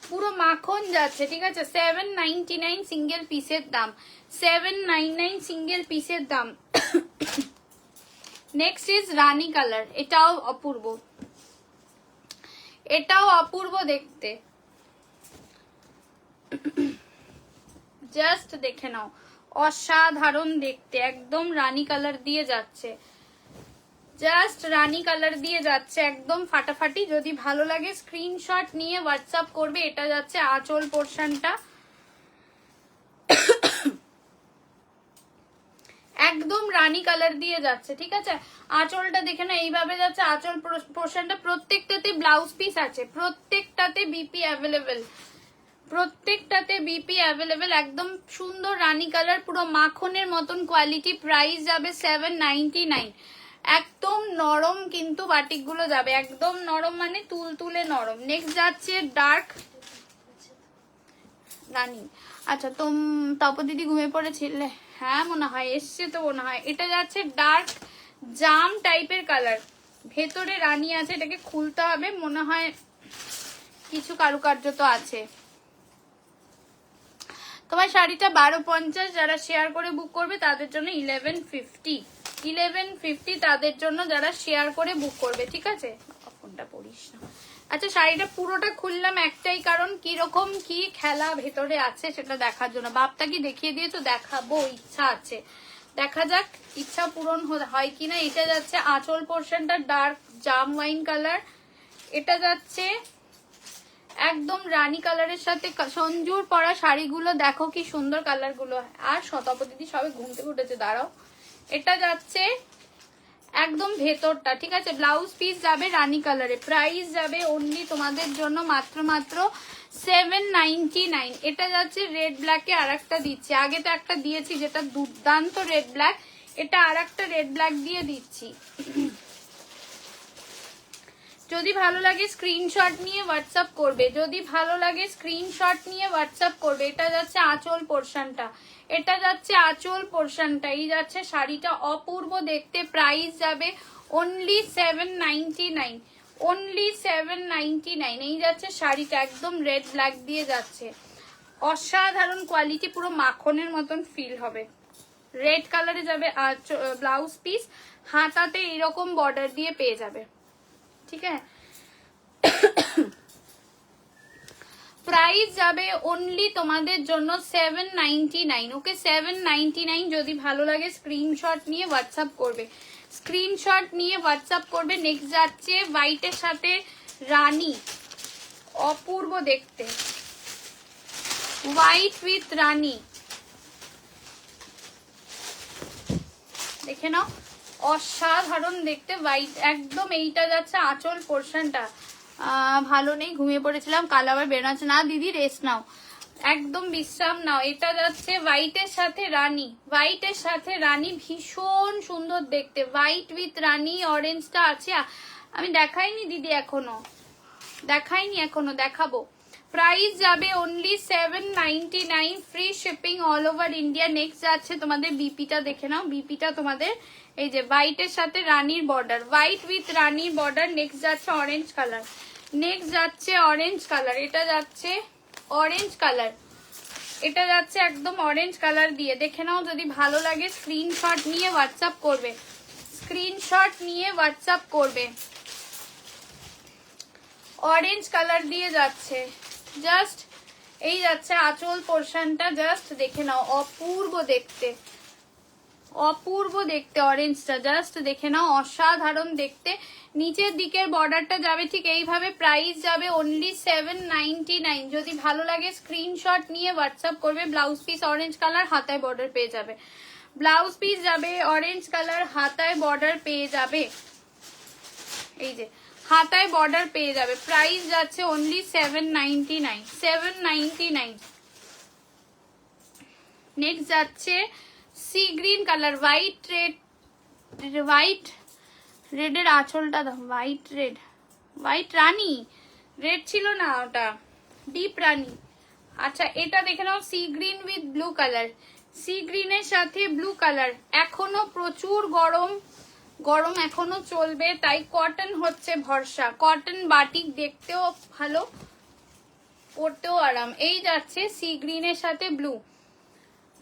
পুরো মাখন যাচ্ছে, ঠিক আছে। 799 সিঙ্গেল পিসের দাম, 799 সিঙ্গেল পিসের দাম। নেক্সট ইজ রানী কালার, এটাও অপূর্ব, এটাও অপূর্ব দেখতে, জাস্ট দেখে নাও, অসাধারণ দেখতে, একদম রানী কালার দিয়ে যাচ্ছে, জাস্ট রানী কালার দিয়ে যাচ্ছে, একদম ফাটাফাটি। যদি ভালো লাগে স্ক্রিনশট নিয়ে হোয়াটসঅ্যাপ করবে। এটা যাচ্ছে আঁচল পোর্শনটা, একদম রানী কালার দিয়ে যাচ্ছে, ঠিক আছে। আঁচলটা দেখে না, এইভাবে যাচ্ছে আঁচল পোর্শনটা। প্রত্যেকটাতে ব্লাউজ পিস আছে, প্রত্যেকটাতে বিপি অ্যাভেলেবেল, প্রত্যেকটাতে বিপি অ্যাভেলেবেল। একদম সুন্দর রানী কালার, পুরো মাখনের মতন কোয়ালিটি। প্রাইস যাবে 799, একদম নরম কিন্তু বাটিক গুলো যাবে, একদম নরম মানে তুলতুলে নরম। নেক্সট যাচ্ছে ডার্ক রানী। আচ্ছা, তপদিদি ঘুমিয়ে পড়েছিলে? হ্যাঁ মনে হয়, এসছে তো মনে হয়। এটা যাচ্ছে ডার্ক জাম টাইপের কালার, ভেতরে রানী আছে, এটাকে খুলতে হবে, মনে হয় কিছু কারুকার্য তো আছে। তোমার শাড়িটা 1250, যারা শেয়ার করে বুক করবে তাদের জন্য 1150 তাদের জন্য, যারা শেয়ার করে বুক করবে, ঠিক আছে। ফোনটা পড়িস না। আচ্ছা, শাড়িটা পুরোটা খুললাম একটাই কারণ, কিরকম কি খেলা ভেতরে আছে সেটা দেখার জন্য। বাপটা কি দেখিয়ে দিয়েছো? দেখাবো, ইচ্ছা আছে, দেখা যাক ইচ্ছা পূরণ হয় কিনা। এটা যাচ্ছে আঁচল পোর্শনটা ডার্ক জাম ওয়াইন কালার, এটা যাচ্ছে একদম রানী কালারের সাথে সঞ্জুর পরা শাড়িগুলো দেখো কি সুন্দর কালার গুলো। আর শতাপতি সবে ঘুম থেকে উঠেছে, দাঁড়াও। এটা যাচ্ছে একদম ভেতরটা, ঠিক আছে। ব্লাউজ পিস যাবে রানী কালারে, প্রাইস যাবে অনলি তোমাদের জন্য মাত্র 799। এটা যাচ্ছে রেড ব্ল্যাকে, আর একটা দিচ্ছি। আগে তো একটা দিয়েছি যেটা দুর্দান্ত রেড ব্ল্যাক, এটা আর একটা রেড ব্ল্যাক দিয়ে দিচ্ছি। যদি ভালো লাগে স্ক্রিনশট নিয়ে হোয়াটসঅ্যাপ করবে, যদি ভালো লাগে স্ক্রিনশট নিয়ে হোয়াটসঅ্যাপ করবে। এটা যাচ্ছে আঁচল পোর্শনটা, এটা যাচ্ছে আঁচল পোর্শনটা, এই যাচ্ছে শাড়িটা, অপূর্ব দেখতে। প্রাইস যাবে অনলি 799, অনলি 799। এই যাচ্ছে শাড়িটা, একদম রেড ব্ল্যাক দিয়ে যাচ্ছে, অসাধারণ কোয়ালিটি, পুরো মাখনের মতন ফিল হবে। রেড কালারে যাবে ব্লাউজ পিস, হাতাতে এরকম বর্ডার দিয়ে পেয়ে যাবে, ঠিক আছে। প্রাইস যাবে অনলি তোমাদের জন্য 799, ওকে 799। যদি ভালো লাগে স্ক্রিনশট নিয়ে হোয়াটসঅ্যাপ করবে, স্ক্রিনশট নিয়ে হোয়াটসঅ্যাপ করবে। নেক্সট যাচ্ছে হোয়াইটের সাথে রানী, অপূর্ব দেখতে, হোয়াইট উইথ রানী, দেখে নাও, অসাধারণ দেখতে হোয়াইট একদম। এইটা যাচ্ছে আঁচল পোর্শনটা। ভালো নেই, ঘুমিয়ে পড়েছিলাম, কাল আবার বেরোচ্ছে না। দিদি রেস্ট নাও, একদম বিশ্রাম নাও। এটা যাচ্ছে হোয়াইটের সাথে রানী, হোয়াইটের সাথে রানী, ভীষণ সুন্দর দেখতে, হোয়াইট উইথ রানী। অরেঞ্জটা আছে, আমি দেখাইনি দিদি, এখনো দেখাইনি, এখনো দেখাবো। প্রাইস যাবে only 799, free shipping all over India. Next যাচ্ছে তোমাদের বিপিটা, দেখে নাও বিপিটা তোমাদের, এই যে হোয়াইটের সাথে রানীর বর্ডার, হোয়াইট উইথ রানীর বর্ডার। নেক্সট যাচ্ছে অরেঞ্জ কালার, নেক্সট যাচ্ছে অরেঞ্জ কালার, এটা যাচ্ছে অরেঞ্জ কালার, এটা যাচ্ছে একদম অরেঞ্জ কালার দিয়ে। দেখে নাও, যদি ভালো লাগে স্ক্রিনশট নিয়ে হোয়াটসঅ্যাপ করবে, স্ক্রিনশট নিয়ে হোয়াটসঅ্যাপ করবে। অরেঞ্জ কালার দিয়ে যাচ্ছে, জাস্ট এই যাচ্ছে আঁচল পোর্শনটা, জাস্ট দেখে নাও, অপূর্ব দেখতে, অপূর্ব দেখতে অরেঞ্জটা, জাস্ট দেখে নাও, অসাধারণ দেখতে। নিচের দিকের বর্ডারটা যাবে ঠিক এইভাবে। প্রাইস যাবে অনলি 799। যদি ভালো লাগে স্ক্রিনশট নিয়ে হোয়াটসঅ্যাপ করবে। ব্লাউজ পিস অরেঞ্জ কালার, হাতায় বর্ডার পেয়ে যাবে, ব্লাউজ পিস যাবে অরেঞ্জ কালার, হাতায় বর্ডার পেয়ে যাবে, এই যে হাতায় বর্ডার পেয়ে যাবে। প্রাইস যাচ্ছে অনলি 799, 799। নেক্সট যাচ্ছে sea green colour, white red, white রেডের আঁচলটা দাও, হোয়াইট রেড, হোয়াইট রানী, রেড ছিল না ওটা, ডিপ রানী। আচ্ছা এটা দেখে নাও, sea green with blue colour, sea গ্রিনের সাথে ব্লু কালার। এখনো প্রচুর গরম, গরম এখনো চলবে, তাই কটন হচ্ছে ভরসা। কটন বাটিক, দেখতেও ভালো, পরতেও আরাম। এই যাচ্ছে সি গ্রিনের সাথে ব্লু,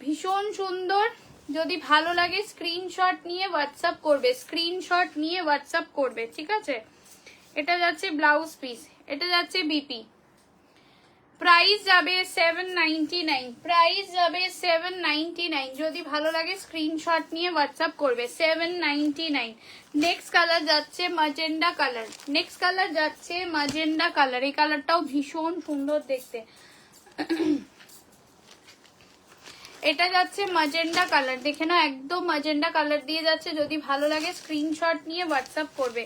ভীষণ সুন্দর। যদি ভালো লাগে স্ক্রিনশট নিয়ে হোয়াটসঅ্যাপ করবে, স্ক্রিনশট নিয়ে হোয়াটসঅ্যাপ করবে, ঠিক আছে। এটা যাচ্ছে ব্লাউজ পিস, এটা যাচ্ছে বিপি। প্রাইস যাবে 799, প্রাইস যাবে 799। যদি ভালো লাগে স্ক্রিনশট নিয়ে হোয়াটসঅ্যাপ করবে, 799। নেক্সট কালার যাচ্ছে ম্যাজেন্ডা কালার, নেক্সট কালার যাচ্ছে ম্যাজেন্ডা কালার। এই কালারটাও ভীষণ সুন্দর দেখতে। এটা যাচ্ছে ম্যাজেন্ডা কালার, দেখে নাও একদম ম্যাজেন্ডা কালার দিয়ে যাচ্ছে। যদি ভালো লাগে স্ক্রিনশট নিয়ে হোয়াটসঅ্যাপ করবে।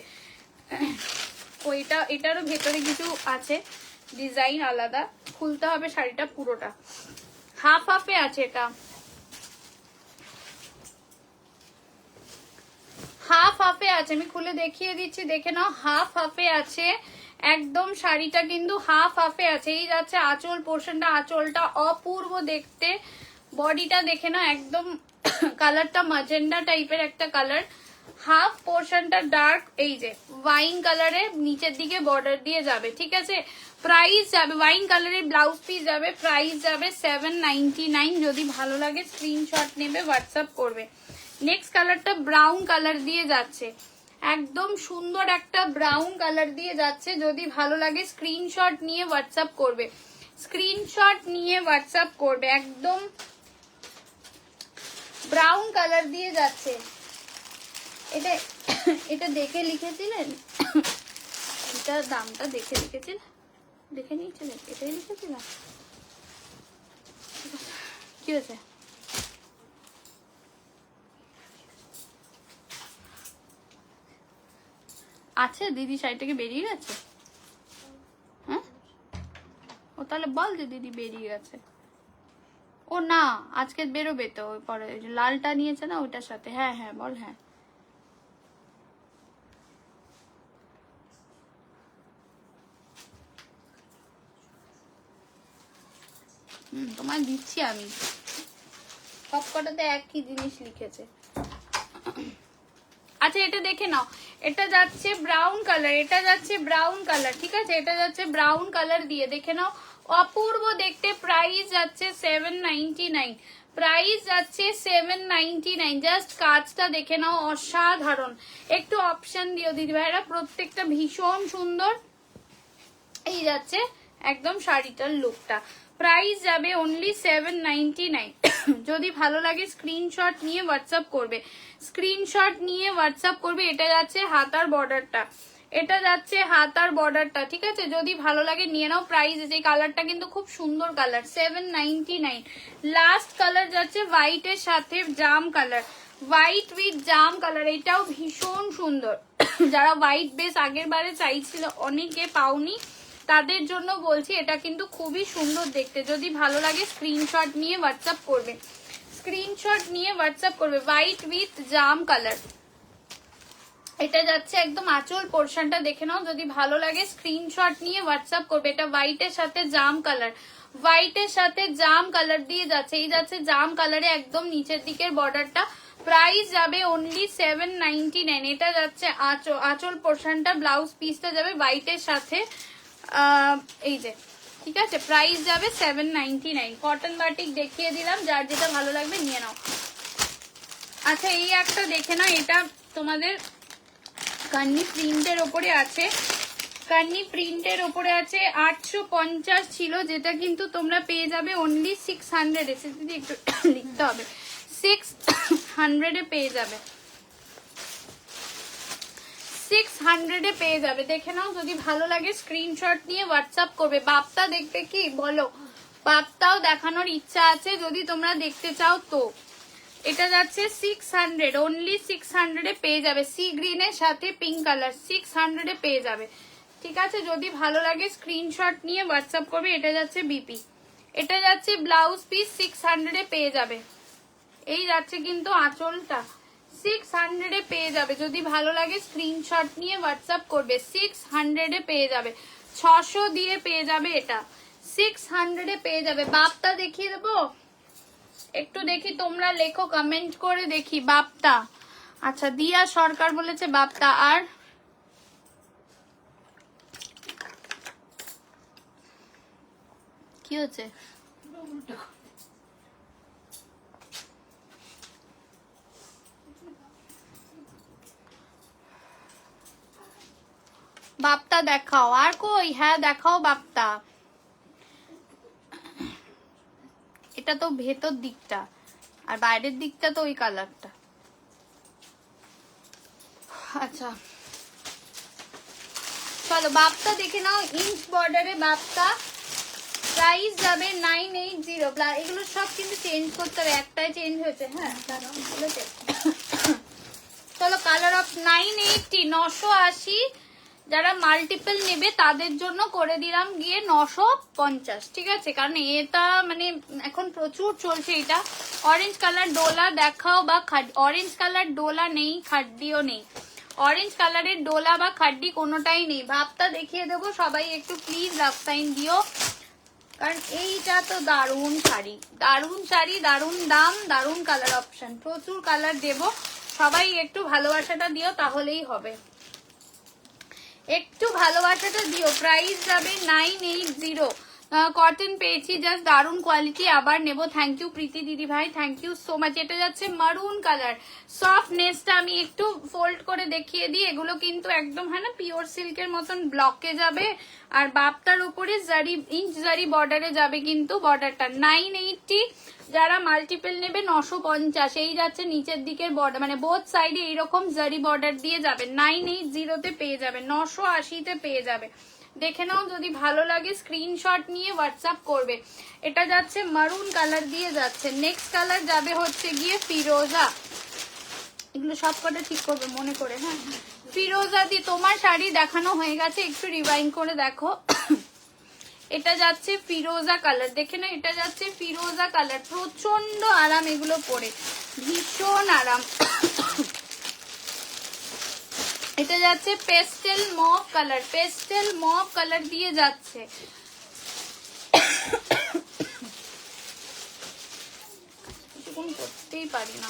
ওইটা, এটারও ভেতরে কিছু আছে ডিজাইন আলাদা, খুলতে হবে শাড়িটা পুরোটা। হাফ হাফে আছে, এটা হাফ হাফে আছে, আমি খুলে দেখিয়ে দিচ্ছি, দেখে নাও হাফ হাফে আছে একদম। শাড়িটা কিন্তু হাফ হাফে আছে। এই যাচ্ছে আঁচল পোর্শনটা, আঁচলটা অপূর্ব দেখতে। বডিটা দেখে নাও একদম কালারটা ম্যাজেন্ডা টাইপের একটা কালার। হাফ পোর্শনটা ডার্ক, এই যে ওয়াইন কালারে নিচের দিকে বর্ডার দিয়ে যাবে, ঠিক আছে। প্রাইস যাবে, ওয়াইন কালারের ব্লাউজ পিস যাবে, প্রাইস যাবে 799। যদি ভালো লাগে স্ক্রিনশট নেবে, হোয়াটসঅ্যাপ করবে। নেক্সট কালারটা ব্রাউন কালার দিয়ে যাচ্ছে, একদম সুন্দর একটা ব্রাউন কালার দিয়ে যাচ্ছে। যদি ভালো লাগে স্ক্রিনশট নিয়ে হোয়াটসঅ্যাপ করবে, স্ক্রিনশট নিয়ে হোয়াটসঅ্যাপ করবে। একদম ব্রাউন কালার দিয়ে যাচ্ছে। এটা এটা দেখে লিখেছিলেন, এটার দামটা দেখে লিখেছিলেন, দেখে নিয়েছিলেন, এটাই লিখেছিলাম। কি হয়েছে? আছে দিদি, শাড়িটাকে বেরিয়ে গেছে? হ্যাঁ, ও তাহলে বল যে দিদি বেরিয়ে গেছে। ও না, আজকে বেরোবে তো, পরে লালটা নিয়েছে না ওইটার সাথে। হ্যাঁ হ্যাঁ বল, হ্যাঁ তোমায় দিচ্ছি আমি। সবকটাতে একই জিনিস লিখেছে। আচ্ছা এটা দেখে নাও, এটা যাচ্ছে ব্রাউন কালার, এটা যাচ্ছে ব্রাউন কালার, ঠিক আছে। এটা যাচ্ছে ব্রাউন কালার দিয়ে, দেখে নাও অপূর্ব দেখতে। প্রাইস যাচ্ছে 799, প্রাইস যাচ্ছে 799। জাস্ট কাজটা দেখে নাও, অসাধারণ। একটু অপশন দিও দিদি ভাইরা, প্রত্যেকটা ভীষণ সুন্দর। এই যাচ্ছে একদম শাড়িটার লুকটা। প্রাইস যাবে অনলি 799। যদি ভালো লাগে স্ক্রিনশট নিয়ে হোয়াটসঅ্যাপ করবে, স্ক্রিনশট নিয়ে হোয়াটসঅ্যাপ করবে। এটা যাচ্ছে হাতার বর্ডারটা, এটা যাচ্ছে হাতার বর্ডারটা, ঠিক আছে। যদি ভালো লাগে নিয়ে নাও। প্রাইস, এই কালারটা কিন্তু খুব সুন্দর কালার, 799। লাস্ট কালার যাচ্ছে হোয়াইটের সাথে জাম কালার, হোয়াইট উইথ জাম কালার। এটাও ভীষণ সুন্দর। যারা হোয়াইট বেস আগের বারে চাইছিল, অনেকে পাওনি, তাদের জন্য বলছি, এটা কিন্তু খুবই সুন্দর দেখতে। যদি ভালো লাগে স্ক্রিনশট নিয়ে হোয়াটসঅ্যাপ করবে, স্ক্রিনশট নিয়ে হোয়াটসঅ্যাপ করবে। হোয়াইট উইথ জাম কালার, এটা যাচ্ছে একদম আঁচল পোর্শনটা দেখে নাও। যদি ভালো লাগে স্ক্রিনশট নিয়ে হোয়াটসঅ্যাপ করবে। এটা হোয়াইটের সাথে জাম কালার, হোয়াইটের সাথে জাম কালার দিয়ে যাচ্ছে। এই যাচ্ছে জাম কালারে একদম নিচের দিকের বর্ডারটা। প্রাইস যাবে অনলি 799। এটা যাচ্ছে আঁচল পোর্শনটা, ব্লাউজ পিসটা যাবে হোয়াইটের সাথে, এই যে, ঠিক আছে। প্রাইস যাবে 799। কটন বাটিক দেখিয়ে দিলাম, যার যেটা ভালো লাগবে নিয়ে নাও। আচ্ছা এই একটা দেখে নাও, এটা তোমাদের কান্নি প্রিন্টের ওপরে আছে, কান্নি প্রিন্টের ওপরে আছে। 850 ছিল, যেটা কিন্তু তোমরা পেয়ে যাবে অনলি 600 এ। যদি একটু লিখতে হবে, 600 এ পেয়ে যাবে, 600 এ পেয়ে যাবে। দেখে নাও, যদি ভালো লাগে স্ক্রিনশট নিয়ে হোয়াটসঅ্যাপ করবে। বাপ্তা দেখতে কি বলো, বাপ্তাও দেখানোর ইচ্ছা আছে যদি তোমরা দেখতে চাও তো। এটা যাচ্ছে 600, অনলি 600 এ পেয়ে যাবে। সি গ্রিনের সাথে পিঙ্ক কালার, 600 এ পেয়ে যাবে, ঠিক আছে। যদি ভালো লাগে স্ক্রিনশট নিয়ে হোয়াটসঅ্যাপ করবে। এটা যাচ্ছে বিপি, এটা যাচ্ছে ব্লাউজ পিস, 600 এ পেয়ে যাবে। এই যাচ্ছে কিন্তু আঁচলটা 600 এ পেয়ে যাবে। যদি ভালো লাগে স্ক্রিনশট নিয়ে হোয়াটসঅ্যাপ করবে। 600 এ পেয়ে যাবে, 600 দিয়ে পেয়ে যাবে, এটা 600 এ পেয়ে যাবে। বাপটা দেখিয়ে দেবো একটু, দেখি তোমরা লেখো কমেন্ট করে দেখি। বাপটা, আচ্ছা দিয়া সরকার বলেছে বাপটা। আর কি হচ্ছে? বাপটা দেখাও। আর কই? হ্যাঁ দেখাও বাপটা। এটা তো ভেতর দিকটা, আর বাইরের দিকটা তো ওই কালারটা। আচ্ছা চলো বাপটা দেখে নাও। ইঞ্চ বর্ডারে বাপটা, প্রাইস যাবে 980। এগুলো সব কিন্তু চেঞ্জ করতে হবে, একটাই চেঞ্জ হয়েছে। হ্যাঁ চলো কালার অফ 980, 980। যারা মাল্টিপল নেবে তাদের জন্য করে দিলাম গিয়ে 950, ঠিক আছে? কারণ এটা মানে এখন প্রচুর চলছে এটা। অরেঞ্জ কালার ডোলা দেখাও, বা অরেঞ্জ কালার ডোলা নেই, খাড্ডিও নেই। অরেঞ্জ কালারের ডোলা বা খাড্ডি কোনোটাই নেই। ভাবটা দেখিয়ে দেবো, সবাই একটু প্লিজ লাভ সাইন দিও, কারণ এইটা তো দারুণ শাড়ি, দারুণ শাড়ি, দারুণ দাম, দারুণ কালার অপশন, প্রচুর কালার দেবো। সবাই একটু ভালোবাসাটা দিও, তাহলেই হবে। একটু ভালোবাসাটা দিও। প্রাইস যাবে 980। কটন পেয়েছি, জাস্ট দারুণ কোয়ালিটি, আবার নেব। থ্যাংক ইউ প্রীতি দিদি ভাই, থ্যাংক ইউ সো মাচ। এটা যাচ্ছে মারুন কালার, সফটনেসটা আমি একটু ফোল্ড করে দেখিয়ে দিই। এগুলো কিন্তু একদম হ্যাঁ না পিওর সিল্কের মতন ব্লকে যাবে, আর বাপটার উপরে জারি, ইঞ্চ জারি বর্ডারে যাবে কিন্তু বর্ডারটা। 980। যারা মাল্টিপল নেবে 950। এই যাচ্ছে নিচের দিকের বর্ডার, মানে বোথ সাইডে এইরকম জারি বর্ডার দিয়ে যাবে। 980-তে পেয়ে যাবে, 980-তে পেয়ে যাবে। দেখে নাও, যদি ভালো লাগে স্ক্রিনশট নিয়ে হোয়াটসঅ্যাপ করবে। এটা যাচ্ছে মারুন কালার দিয়ে যাচ্ছে। নেক্সট কালার যাবে হচ্ছে গিয়ে ফিরোজা। এগুলো সব কটা ঠিক করবে মনে করে। হ্যাঁ ফিরোজা দিয়ে তোমার শাড়ি দেখানো হয়ে গেছে, একটু রিভাইন্ড করে দেখো। এটা যাচ্ছে ফিরোজা কালার, দেখে না, এটা যাচ্ছে ফিরোজা কালার। প্রচন্ড আরাম এগুলো পরে, ভীষণ আরাম। এটা যাচ্ছে pastel mauve colour, pastel mauve colour দিয়ে যাচ্ছে। কিছুক্ষণ করতেই পারি না।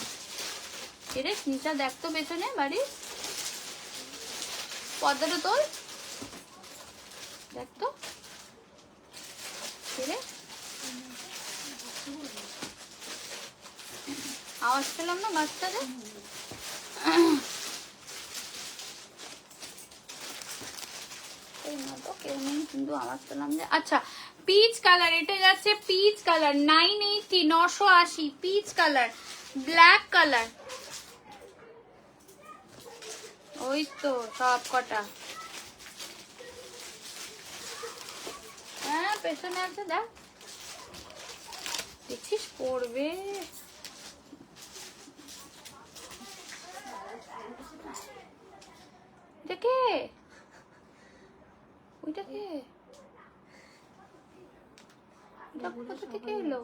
এরে নিচা দেখতো পেছনে বাড়ি, পর্দাটা তোল দেখতো। আওয়াজ পেলাম না বাচ্চাদের। কেউ নেই কিন্তু আওয়াজ পেলাম যে। আচ্ছা পিচ কালার, এটা যাচ্ছে peach colour 980, 980 peach colour, black colour. ওই তো সব কটা, হ্যাঁ পেছনে আছে, দেখ দেখছিস পড়বে। দেখে ওইটাকে, কোথা থেকে এলো?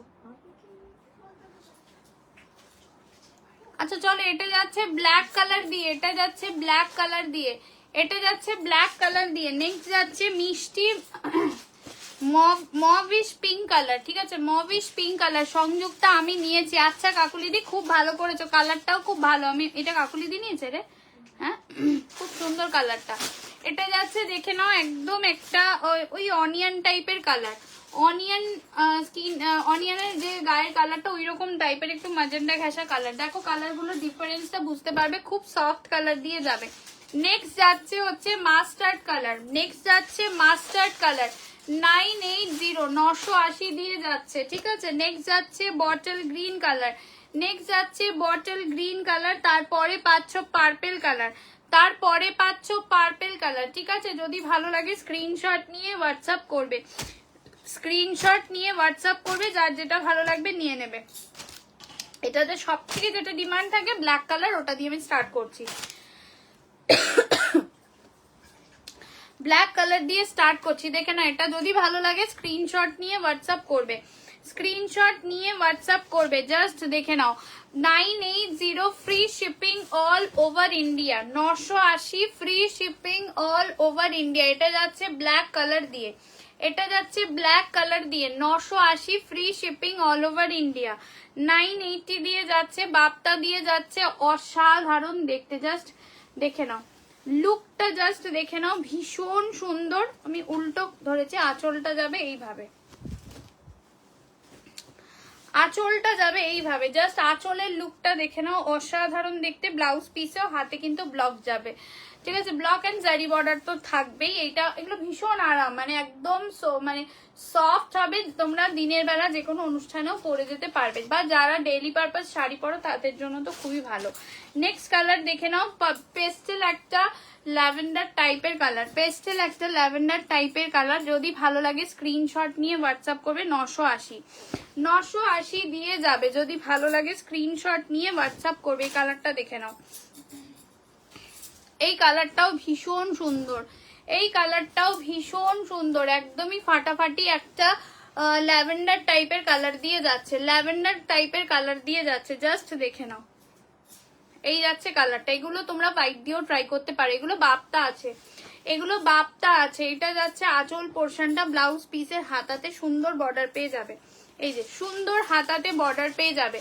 আচ্ছা চলো, এটা যাচ্ছে ব্ল্যাক কালার দিয়ে, এটা যাচ্ছে ব্ল্যাক কালার দিয়ে, এটা যাচ্ছে ব্ল্যাক কালার দিয়ে। নেক্সট যাচ্ছে মিষ্টি মভিশ পিঙ্ক কালার, ঠিক আছে? মভিশ পিঙ্ক কালার সংযুক্তা আমি নিয়েছি। আচ্ছা কাকুলিদি খুব ভালো করেছো, কালারটাও খুব ভালো। আমি এটা কাকুলিদি নিয়েছে রে, হ্যাঁ খুব সুন্দর কালারটা। এটা যাচ্ছে দেখে নাও একদম একটা ওই অনিয়ন টাইপের কালার, অনিয়ন স্কিন, অনিয়নের যে গায়ের কালারটা ওই রকম টাইপের, একটু ম্যাজেন্ডা ঘেঁষা কালার। দেখো কালারগুলো ডিফারেন্সটা বুঝতে পারবে, খুব সফট কালার দিয়ে যাবে। নেক্সট যাচ্ছে হচ্ছে মাস্টার্ড কালার, নেক্সট যাচ্ছে মাস্টার্ড কালার 980, 980 দিয়ে যাচ্ছে, ঠিক আছে? নেক্সট যাচ্ছে বটল গ্রিন কালার, নেক্সট যাচ্ছে বটল গ্রিন কালার, তারপরে পাচ্ছ পার্পেল কালার, তারপরে পাচ্ছ পার্পেল কালার, ঠিক আছে? যদি ভালো লাগে স্ক্রিনশট নিয়ে হোয়াটসঅ্যাপ করবে, স্ক্রিনশট নিয়ে হোয়াটসঅ্যাপ করবে, যার যেটা ভালো লাগবে নিয়ে নেবে। এটাতে সব থেকে যেটা ডিমান্ড থাকে ব্ল্যাক কালার, ওটা দিয়ে আমি স্টার্ট করছি। ব্ল্যাক কালার দিয়ে স্টার্ট করছি, দেখে না। এটা যদি ভালো লাগে স্ক্রিনশট নিয়ে হোয়াটসঅ্যাপ করবে, স্ক্রিনশট নিয়ে হোয়াটসঅ্যাপ করবে, জাস্ট দেখে নাও। 980 free shipping all over India, 980 free shipping all over India. এটা যাচ্ছে ব্ল্যাক কালার দিয়ে, এটা যাচ্ছে ব্ল্যাক কালার দিয়ে, 980 free shipping all over India. 980 দিয়ে যাচ্ছে, বাপ্তা দিয়ে যাচ্ছে, অসাধারণ দেখতে। জাস্ট দেখে নাও লুকটা, জাস্ট দেখে নাও, ভীষণ সুন্দর। আমি উল্টো ধরেছি, আঁচলটা যাবে এইভাবে, আঁচলটা যাবে এইভাবে, জাস্ট আঁচলের লুকটা দেখে নাও, অসাধারণ দেখতে। ব্লাউজ পিসেও হাতে কিন্তু ব্লক যাবে, ঠিক আছে, ব্লক এন্ড জারি বর্ডার তো থাকবেই। এইটা এগুলো ভীষণ আরাম, মানে একদম মানে সফট হবে। তোমরা দিনের বেলা যে কোনো অনুষ্ঠানেও পরে যেতে পারবে, বা যারা ডেইলি পারপাস শাড়ি পরো তাদের জন্য তো খুবই ভালো। নেক্সট কালার দেখে নাও, পেস্টেল একটা ল্যাভেন্ডার টাইপের কালার, পেস্টেল একটা ল্যাভেন্ডার টাইপের কালার। যদি ভালো লাগে স্ক্রিনশট নিয়ে হোয়াটসঅ্যাপ করবে, 980 980 দিয়ে যাবে। যদি ভালো লাগে স্ক্রিনশট নিয়ে হোয়াটসঅ্যাপ করবে। এই কালারটা দেখে নাও, এই কালারটাও ভীষণ সুন্দর, এই কালারটাও ভীষণ সুন্দর, একদমই ফাটাফাটি একটা ল্যাভেন্ডার টাইপের কালার দিয়ে যাচ্ছে, ল্যাভেন্ডার টাইপের কালার দিয়ে যাচ্ছে। জাস্ট দেখে নাও, এই যাচ্ছে কালারটা। এগুলো তোমরা হোয়াইট দিয়েও ট্রাই করতে পারো, এগুলো বাপ্তা আছে, এগুলো বাপ্তা আছে। এটা যাচ্ছে আঁচল পোর্শনটা, ব্লাউজ পিসের হাতাতে সুন্দর বর্ডার পেয়ে যাবে, এই যে সুন্দর হাতাতে বর্ডার পেয়ে যাবে।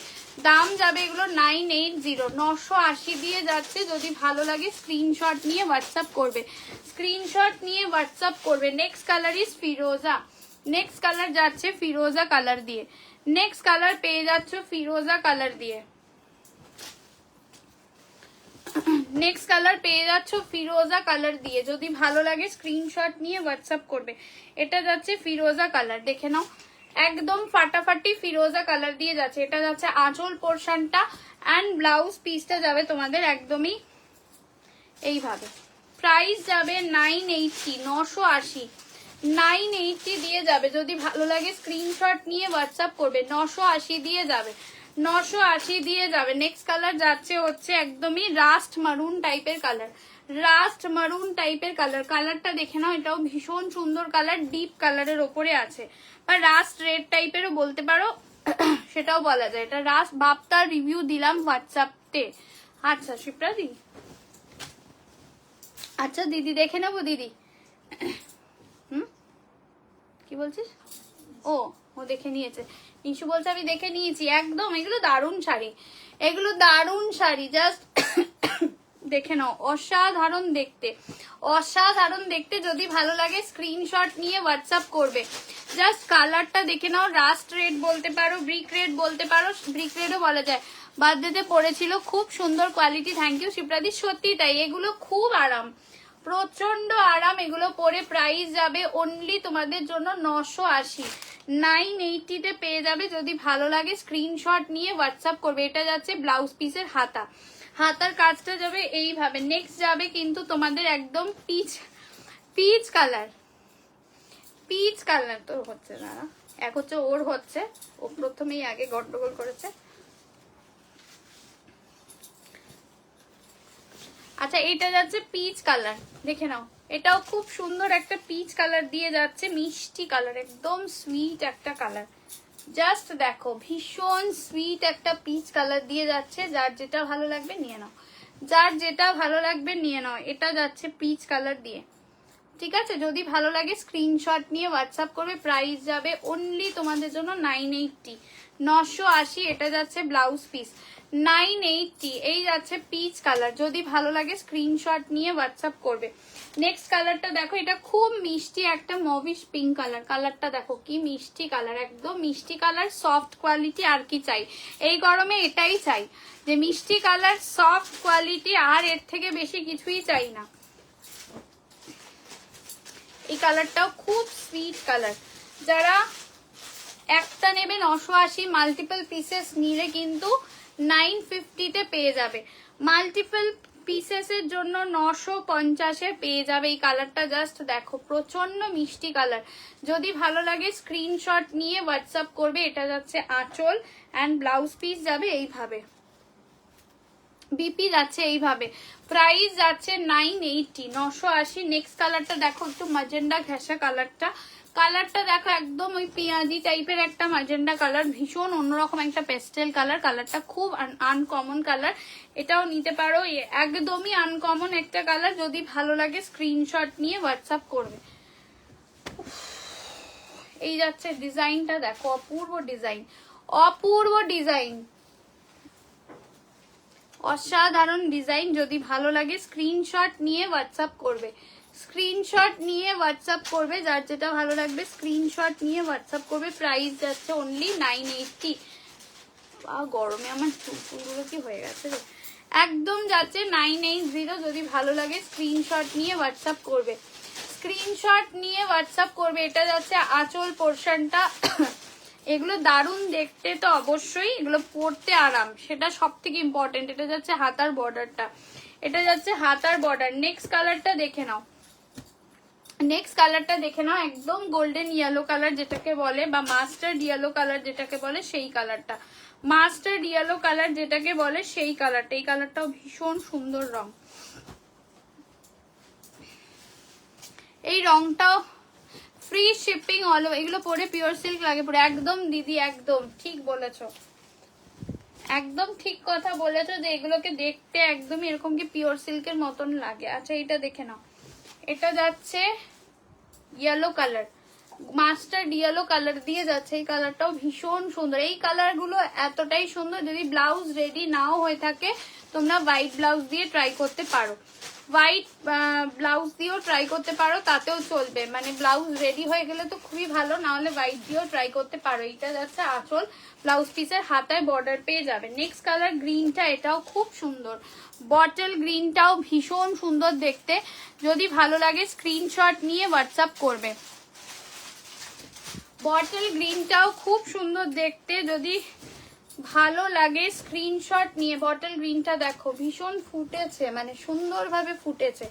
দাম যাবে এগুলো 980, 980 দিয়ে যাচ্ছে। যদি ভালো লাগে স্ক্রিনশট নিয়ে হোয়াটসঅ্যাপ করবে, স্ক্রিনশট নিয়ে হোয়াটসঅ্যাপ করবে। Next colour is Firoza, next colour যাচ্ছে ফিরোজা কালার দিয়ে, নেক্সট কালার পেয়ে যাচ্ছ ফিরোজা কালার দিয়ে, নেক্সট কালার পেয়ে যাচ্ছ ফিরোজা কালার দিয়ে। যদি ভালো লাগে স্ক্রিনশট নিয়ে হোয়াটসঅ্যাপ করবে। এটা যাচ্ছে ফিরোজা কালার, দেখে নাও, একদম ফাটাফাটি ফিরোজা কালার দিয়ে যাচ্ছে। এটা যাচ্ছে আঁচল পোর্শনটা, অ্যান্ড ব্লাউজ পিসটা যাবে তোমাদের একদমই এইভাবে। প্রাইস যাবে 980, 980, 980 দিয়ে যাবে। যদি ভালো লাগে স্ক্রিনশট নিয়ে হোয়াটসঅ্যাপ করবে, 980 দিয়ে যাবে, 980 দিয়ে যাবে। নেক্সট কালার যাচ্ছে হচ্ছে একদমই রাস্ট মারুন টাইপের কালার, রাস্ট মারুন টাইপের কালার। কালারটা দেখে নাও, এটাও ভীষণ সুন্দর কালার, ডিপ কালারের ওপরে আছে, বা রাস্ট রেড টাইপেরও বলতে পারো, সেটাও বলা যায়। এটা রাস্ট বাপ্তার রিভিউ দিলাম হোয়াটসঅ্যাপে। আচ্ছা শিপ্রা দি, আচ্ছা দিদি দেখে নেবো দিদি। কি বলছিস? ও ও দেখে নিয়েছে, নিশু বলছে আমি দেখে নিয়েছি। একদম এগুলো দারুণ শাড়ি, এগুলো দারুণ শাড়ি, জাস্ট দেখে নাও, অসাধারণ দেখতে, অসাধারণ দেখতে। যদি ভালো লাগে স্ক্রিনশট নিয়ে হোয়াটসঅ্যাপ করবে। জাস্ট কালারটা দেখে নাও, রাস্ট রেড বলতে পারো, ব্রিক রেড বলতে পারো, ব্রিক রেডও বলা যায়। বার্থডেতে পড়েছিল, খুব সুন্দর কোয়ালিটি। থ্যাংক ইউ শিপ্রাদি, সত্যি তাই, এগুলো খুব আরাম, প্রচন্ড আরাম এগুলো পরে। প্রাইস যাবে অনলি তোমাদের জন্য 980, 980 তে পেয়ে যাবে। যদি ভালো লাগে স্ক্রিনশট নিয়ে হোয়াটসঅ্যাপ করবে। এটা যাচ্ছে ব্লাউজ পিসের হাতা, হাতার কাজটা যাবে এইভাবে। নেক্সট যাবে কিন্তু তোমাদের একদম peach, peach colour, peach colour তো হচ্ছে না, এক হচ্ছে ওর হচ্ছে, ও প্রথমেই আগে গন্ডগোল করেছে। আচ্ছা এটা যাচ্ছে পিচ কালার, দেখে নাও, এটাও খুব সুন্দর একটা পিচ কালার দিয়ে যাচ্ছে, মিষ্টি কালার, একদম সুইট একটা কালার। জাস্ট দেখো, ভীষণ সুইট একটা পিচ কালার দিয়ে যাচ্ছে। যার যেটা ভালো লাগবে নিয়ে নাও, যার যেটা ভালো লাগবে নিয়ে নাও। এটা যাচ্ছে পিচ কালার দিয়ে, ঠিক আছে। যদি ভালো লাগে স্ক্রিনশট নিয়ে হোয়াটসঅ্যাপ করবে। প্রাইস যাবে অনলি তোমাদের জন্য 980, 980। এটা যাচ্ছে ব্লাউজ পিস, 980। এই যাচ্ছে পিচ কালার। যদি ভালো লাগে স্ক্রিনশট নিয়ে হোয়াটসঅ্যাপ করবে। নেক্সট কালারটা দেখো, এটা খুব মিষ্টি একটা মভিশ পিঙ্ক কালার। কালারটা দেখো কি মিষ্টি কালার, একদম মিষ্টি কালার, সফট কোয়ালিটি। আর কি চাই এই গরমে? এটাই চাই, যে মিষ্টি কালার, সফট কোয়ালিটি, আর এর থেকে বেশি কিছুই চাই না। এই কালারটাও খুব সুইট কালার। যারা একটা নেবে 980, মাল্টিপল পিসেস নিলে কিন্তু 950 তে পেয়ে যাবে। মাল্টিপল পিসেসের জন্য 950-এ পেয়ে যাবে এই কালারটা। জাস্ট দেখো, প্রচন্ড মিষ্টি কালার। যদি ভালো লাগে স্ক্রিনশট নিয়ে হোয়াটসঅ্যাপ করবে। এটা যাচ্ছে আঁচল, অ্যান্ড ব্লাউজ পিস যাবে এইভাবে, বিপি যাচ্ছে এইভাবে, প্রাইস যাচ্ছে 980, 980। নেক্সট কালারটা দেখো, একটু ম্যাজেন্ডা ঘেঁষা কালারটা, কালারটা দেখো একদম ওই পেঁয়াজি টাইপের একটা ম্যাজেন্ডা কালার, ভীষণ অন্যরকম একটা পেস্টেল কালার, কালারটা খুব আনকমন কালার, এটাও নিতে পারো, একদমই আনকমন একটা কালার। যদি ভালো লাগে স্ক্রিনশট নিয়ে হোয়াটসঅ্যাপ করবে। এই যাচ্ছে ডিজাইনটা দেখো, অপূর্ব ডিজাইন, অপূর্ব ডিজাইন, অসাধারণ ডিজাইন। যদি ভালো লাগে স্ক্রিনশট নিয়ে হোয়াটসঅ্যাপ করবে, স্ক্রিনশট নিয়ে হোয়াটসঅ্যাপ করবে, যার যেটা ভালো লাগবে স্ক্রিনশট নিয়ে হোয়াটসঅ্যাপ করবে। প্রাইস যাচ্ছে অনলি 980। গরমে আমার চুলগুলো কি হয়ে গেছে রে, একদম যাচ্ছে 980। যদি ভালো লাগে স্ক্রিনশট নিয়ে হোয়াটসঅ্যাপ করবে, স্ক্রিনশট নিয়ে হোয়াটসঅ্যাপ করবে। এটা যাচ্ছে আঁচল পোর্শনটা, এগুলো দারুণ দেখতে তো অবশ্যই, এগুলো পরতে আরাম, সেটা সব থেকে ইম্পর্টেন্ট। এটা যাচ্ছে হাতার বর্ডারটা, এটা যাচ্ছে হাতার বর্ডার। নেক্সট কালারটা দেখে নাও, নেক্সট কালারটা দেখে নাও, একদম গোল্ডেন ইয়েলো কালার যেটাকে বলে, বা মাস্টার্ড ইয়েলো কালার যেটাকে বলে সেই কালারটা, মাস্টার্ড ইয়েলো কালার যেটাকে বলে সেই কালারটা। এই কালারটাও ভীষণ সুন্দর রং, এই রংটাও ফ্রি শিপিং অল। এগুলো পরে পিওর সিল্ক লাগে পরে, একদম দিদি একদম ঠিক বলেছো, একদম ঠিক কথা বলেছো যে এগুলোকে দেখতে একদমই এরকম কি পিওর সিল্কের মতন লাগে। আচ্ছা এটা দেখে নাও, এটা যাচ্ছে yellow colour, mustard yellow colour দিয়ে যাচ্ছে, এই কালারটাও ভীষণ সুন্দর। এই কালারগুলো এতটাই সুন্দর, যদি ব্লাউজ রেডি নাও হয়ে থাকে তোমরা হোয়াইট ব্লাউজ দিয়ে ট্রাই করতে পারো, হোয়াইট ব্লাউজ দিয়েও ট্রাই করতে পারো, তাতেও চলবে। মানে ব্লাউজ রেডি হয়ে গেলে তো খুবই ভালো, না হলে হোয়াইট দিয়েও ট্রাই করতে পারো। এটা যাচ্ছে আঁচল, ব্লাউজ পিসের হাতায় বর্ডার পেয়ে যাবে। নেক্সট কালার গ্রিনটা, এটাও খুব সুন্দর, বটল গ্রিনটাও ভীষণ সুন্দর দেখতে। যদি ভালো লাগে স্ক্রিনশট নিয়ে হোয়াটসঅ্যাপ করবে। বটল গ্রিনটাও খুব সুন্দর দেখতে, যদি ভালো লাগে স্ক্রিনশট নিয়ে। বটল গ্রিনটা দেখো ভীষণ ফুটেছে, মানে সুন্দরভাবে ফুটেছে,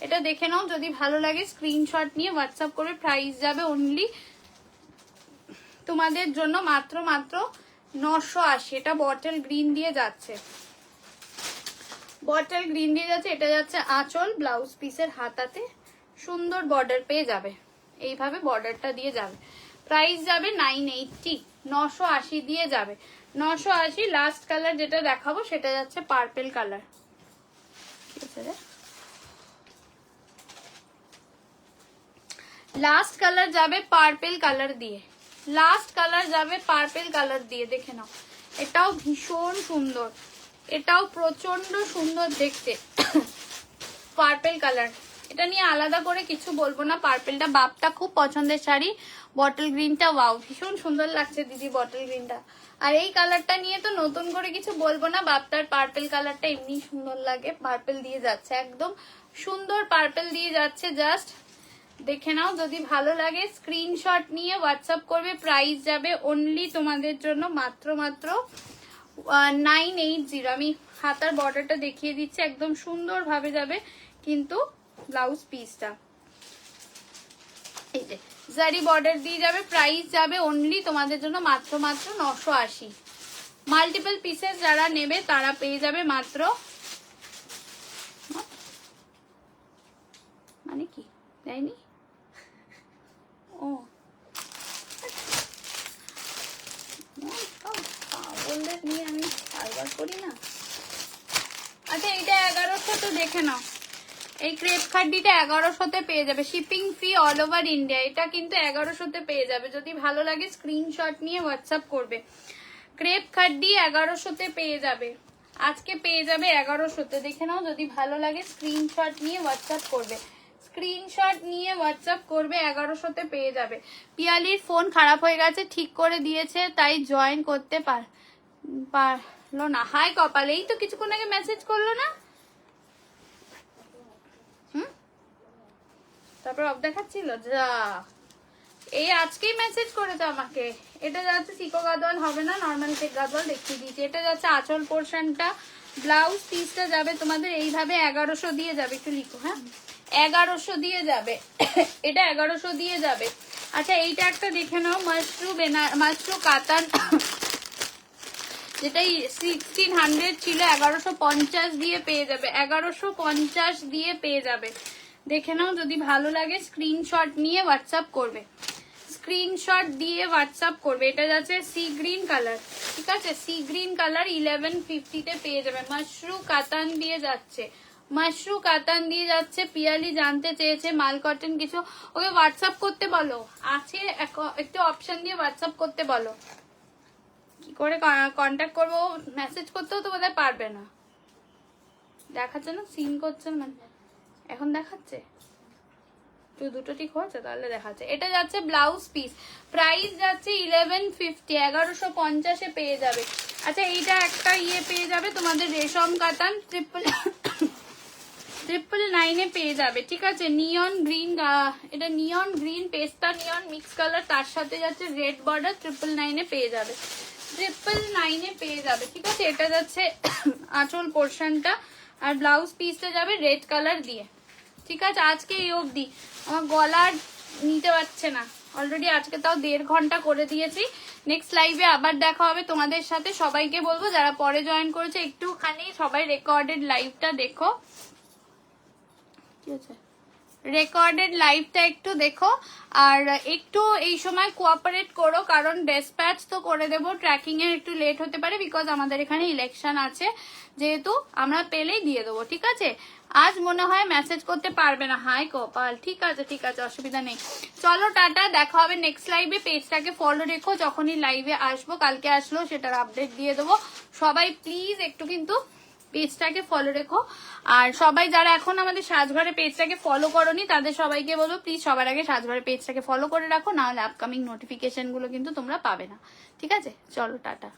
এটা দেখে নাও। যদি ভালো লাগে স্ক্রিনশট নিয়ে হোয়াটসঅ্যাপ করে। প্রাইস যাবে অনলি তোমাদের জন্য মাত্র 980। এটা বটল গ্রিন দিয়ে যাচ্ছে, বটল গ্রিন দিয়ে যাচ্ছে। এটা যাচ্ছে আঁচল, ব্লাউজ পিসের হাতাতে সুন্দর বর্ডার পেয়ে যাবে, এইভাবে বর্ডারটা দিয়ে যাবে। প্রাইস যাবে 980, 980 দিয়ে যাবে, 980। লাস্ট কালার যেটা দেখাবো সেটা যাচ্ছে পার্পেল কালার, লাস্ট কালার যাবে পার্পেল কালার দিয়ে, লাস্ট কালার যাবে পার্পেল কালার দিয়ে। দেখে নাও, এটাও ভীষণ সুন্দর, এটাও প্রচন্ড সুন্দর দেখতে পার্পেল কালার। এটা নিয়ে আলাদা করে কিছু বলবো না, পার্পেলটা বাপটা খুব পছন্দের শাড়ি। বটল গ্রিনটা ওয়াও ভীষণ সুন্দর লাগছে দিদি বটল গ্রিনটা। আর এই কালারটা নিয়ে তো নতুন করে কিছু বলবো না, বাপটার পার্পেল কালারটা এমনি সুন্দর লাগে। পার্পেল দিয়ে যাচ্ছে, একদম সুন্দর পার্পেল দিয়ে যাচ্ছে, জাস্ট দেখে নাও। যদি ভালো লাগে স্ক্রিনশট নিয়ে হোয়াটসঅ্যাপ করবে। প্রাইস যাবে অনলি তোমাদের জন্য মাত্র 980। আমি হাতার বর্ডারটা দেখিয়ে দিচ্ছি, একদম সুন্দর ভাবে যাবে কিন্তু ব্লাউজ পিসটা এই যে জারি বর্ডার দিয়ে যাবে। প্রাইস যাবে অনলি তোমাদের জন্য মাত্র 980। মাল্টিপল পিসেস যারা নেবে তারা পেয়ে যাবে মাত্র, মানে কি দেয়নি ও বললে নিয়ে আমি বারবার করি না। আচ্ছা এইটা 1100, তো দেখে নাও এই ক্রেপ খাড্ডিটা 1100-তে পেয়ে যাবে, শিপিং ফি অল ওভার ইন্ডিয়া। এটা কিন্তু 1100-তে পেয়ে যাবে। যদি ভালো লাগে স্ক্রিনশট নিয়ে হোয়াটসঅ্যাপ করবে। ক্রেপ খাড্ডি 1100-তে পেয়ে যাবে, আজকে পেয়ে যাবে 1100-তে। দেখে নাও, যদি ভালো লাগে স্ক্রিনশট নিয়ে হোয়াটসঅ্যাপ করবে, স্ক্রিনশট নিয়ে হোয়াটসঅ্যাপ করবে, 1100-তে পেয়ে যাবে। পিয়ালির ফোন খারাপ হয়ে গেছে, ঠিক করে দিয়েছে, তাই জয়েন করতে পারলো না। হাই কপাল, এই তো কিছুক্ষণ আগে মেসেজ করলো না, তারপর অফ দেখাচ্ছিল, যা এই আজকেই মেসেজ করেছে আমাকে। এটা যাচ্ছে সিকো গাদওয়াল হবে না, নর্মাল চেক গাদওয়াল দেখিয়ে দিয়েছে। এটা যাচ্ছে আঁচল পোর্শনটা, ব্লাউজ পিসটা যাবে তোমাদের এইভাবে 1100 দিয়ে যাবে। একটু লিখো, হ্যাঁ 1100 দিয়ে যাবে, এটা 1100 দিয়ে যাবে। আচ্ছা এইটা একটা দেখে নাও, মাশরু কাতান, যেটা 1600 ছিল 1150 দিয়ে পেয়ে যাবে, 1150 দিয়ে পেয়ে যাবে। দেখে নাও, যদি ভালো লাগে স্ক্রিনশট নিয়ে হোয়াটসঅ্যাপ করবে, স্ক্রিনশট দিয়ে হোয়াটসঅ্যাপ করবে। এটা যাচ্ছে সি গ্রিন কালার, ঠিক আছে, সি গ্রিন কালার 1150 তে পেয়ে যাবে। মাশরু কাতান দিয়ে যাচ্ছে, মাশরু কাতান দিয়ে যাচ্ছে। পিয়ালি জানতে চেয়েছে মাল কটন কিছু, ওকে হোয়াটসঅ্যাপ করতে বলো, আছে একটু অপশন দিয়ে হোয়াটসঅ্যাপ করতে বলো। কি করে কন্ট্যাক্ট করবো, মেসেজ করতেও তো বোধহয় পারবে না। দেখাচ্ছে না, সিন করছে মানে এখন দেখাচ্ছে, দুটো ঠিক হয়েছে তাহলে দেখাচ্ছে। এটা যাচ্ছে ব্লাউজ পিস, প্রাইস যাচ্ছে 1150, 1150 পেয়ে যাবে। আচ্ছা, এইটা একটা পেয়ে যাবে তোমাদের রেশম কাতান 999 পেয়ে যাবে, ঠিক আছে। নিয়ন গ্রিন, এটা নিয়ন গ্রিন, পেস্তা নিয়ন মিক্স কালার, তার সাথে যাচ্ছে রেড বর্ডার, 999 পেয়ে যাবে, 999 পেয়ে যাবে, ঠিক আছে। এটা যাচ্ছে আঁচল পোর্শনটা, আর ব্লাউজ পিসটা যাবে রেড কালার দিয়ে, ঠিক আছে। আজকে এই অবধি, আমার গলা নিতে পারছে না অলরেডি, আজকে তাও 1.5 ঘন্টা করে দিয়েছি। নেক্সট লাইভে আবার দেখা হবে তোমাদের সাথে। সবাইকে বলবো যারা পরে জয়েন করেছে একটুখানি সবাই রেকর্ডেড লাইভটা দেখো, ঠিক আছে, রেকর্ডেড লাইভটা একটু দেখো। আর একটু এই সময় কোঅপারেট করো, কারণ ডেসপ্যাচ তো করে দেবো, ট্র্যাকিং এর একটু লেট হতে পারে, বিকজ আমাদের এখানে ইলেকশন আছে, যেহেতু আমরা পেলেই দিয়ে দেবো, ঠিক আছে। আজ মনে হয় মেসেজ করতে পারবে না, হাই কপাল, ঠিক আছে ঠিক আছে, অসুবিধা নেই। চলো টাটা, দেখা হবে নেক্সট লাইভে। পেজটাকে ফলো রেখো, যখনই লাইভে আসবো, কালকে আসলো সেটার আপডেট দিয়ে দেবো। সবাই প্লিজ একটু কিন্তু পেজটাকে ফলো রেখো। আর সবাই যারা এখন আমাদের সাজঘরে পেজটাকে ফলো করোনি, তাদের সবাইকে বলবো প্লিজ সবার আগে সাজঘরে পেজটাকে ফলো করে রাখো, নাহলে আপকামিং নোটিফিকেশন গুলো কিন্তু তোমরা পাবে না, ঠিক আছে। চলো টাটা।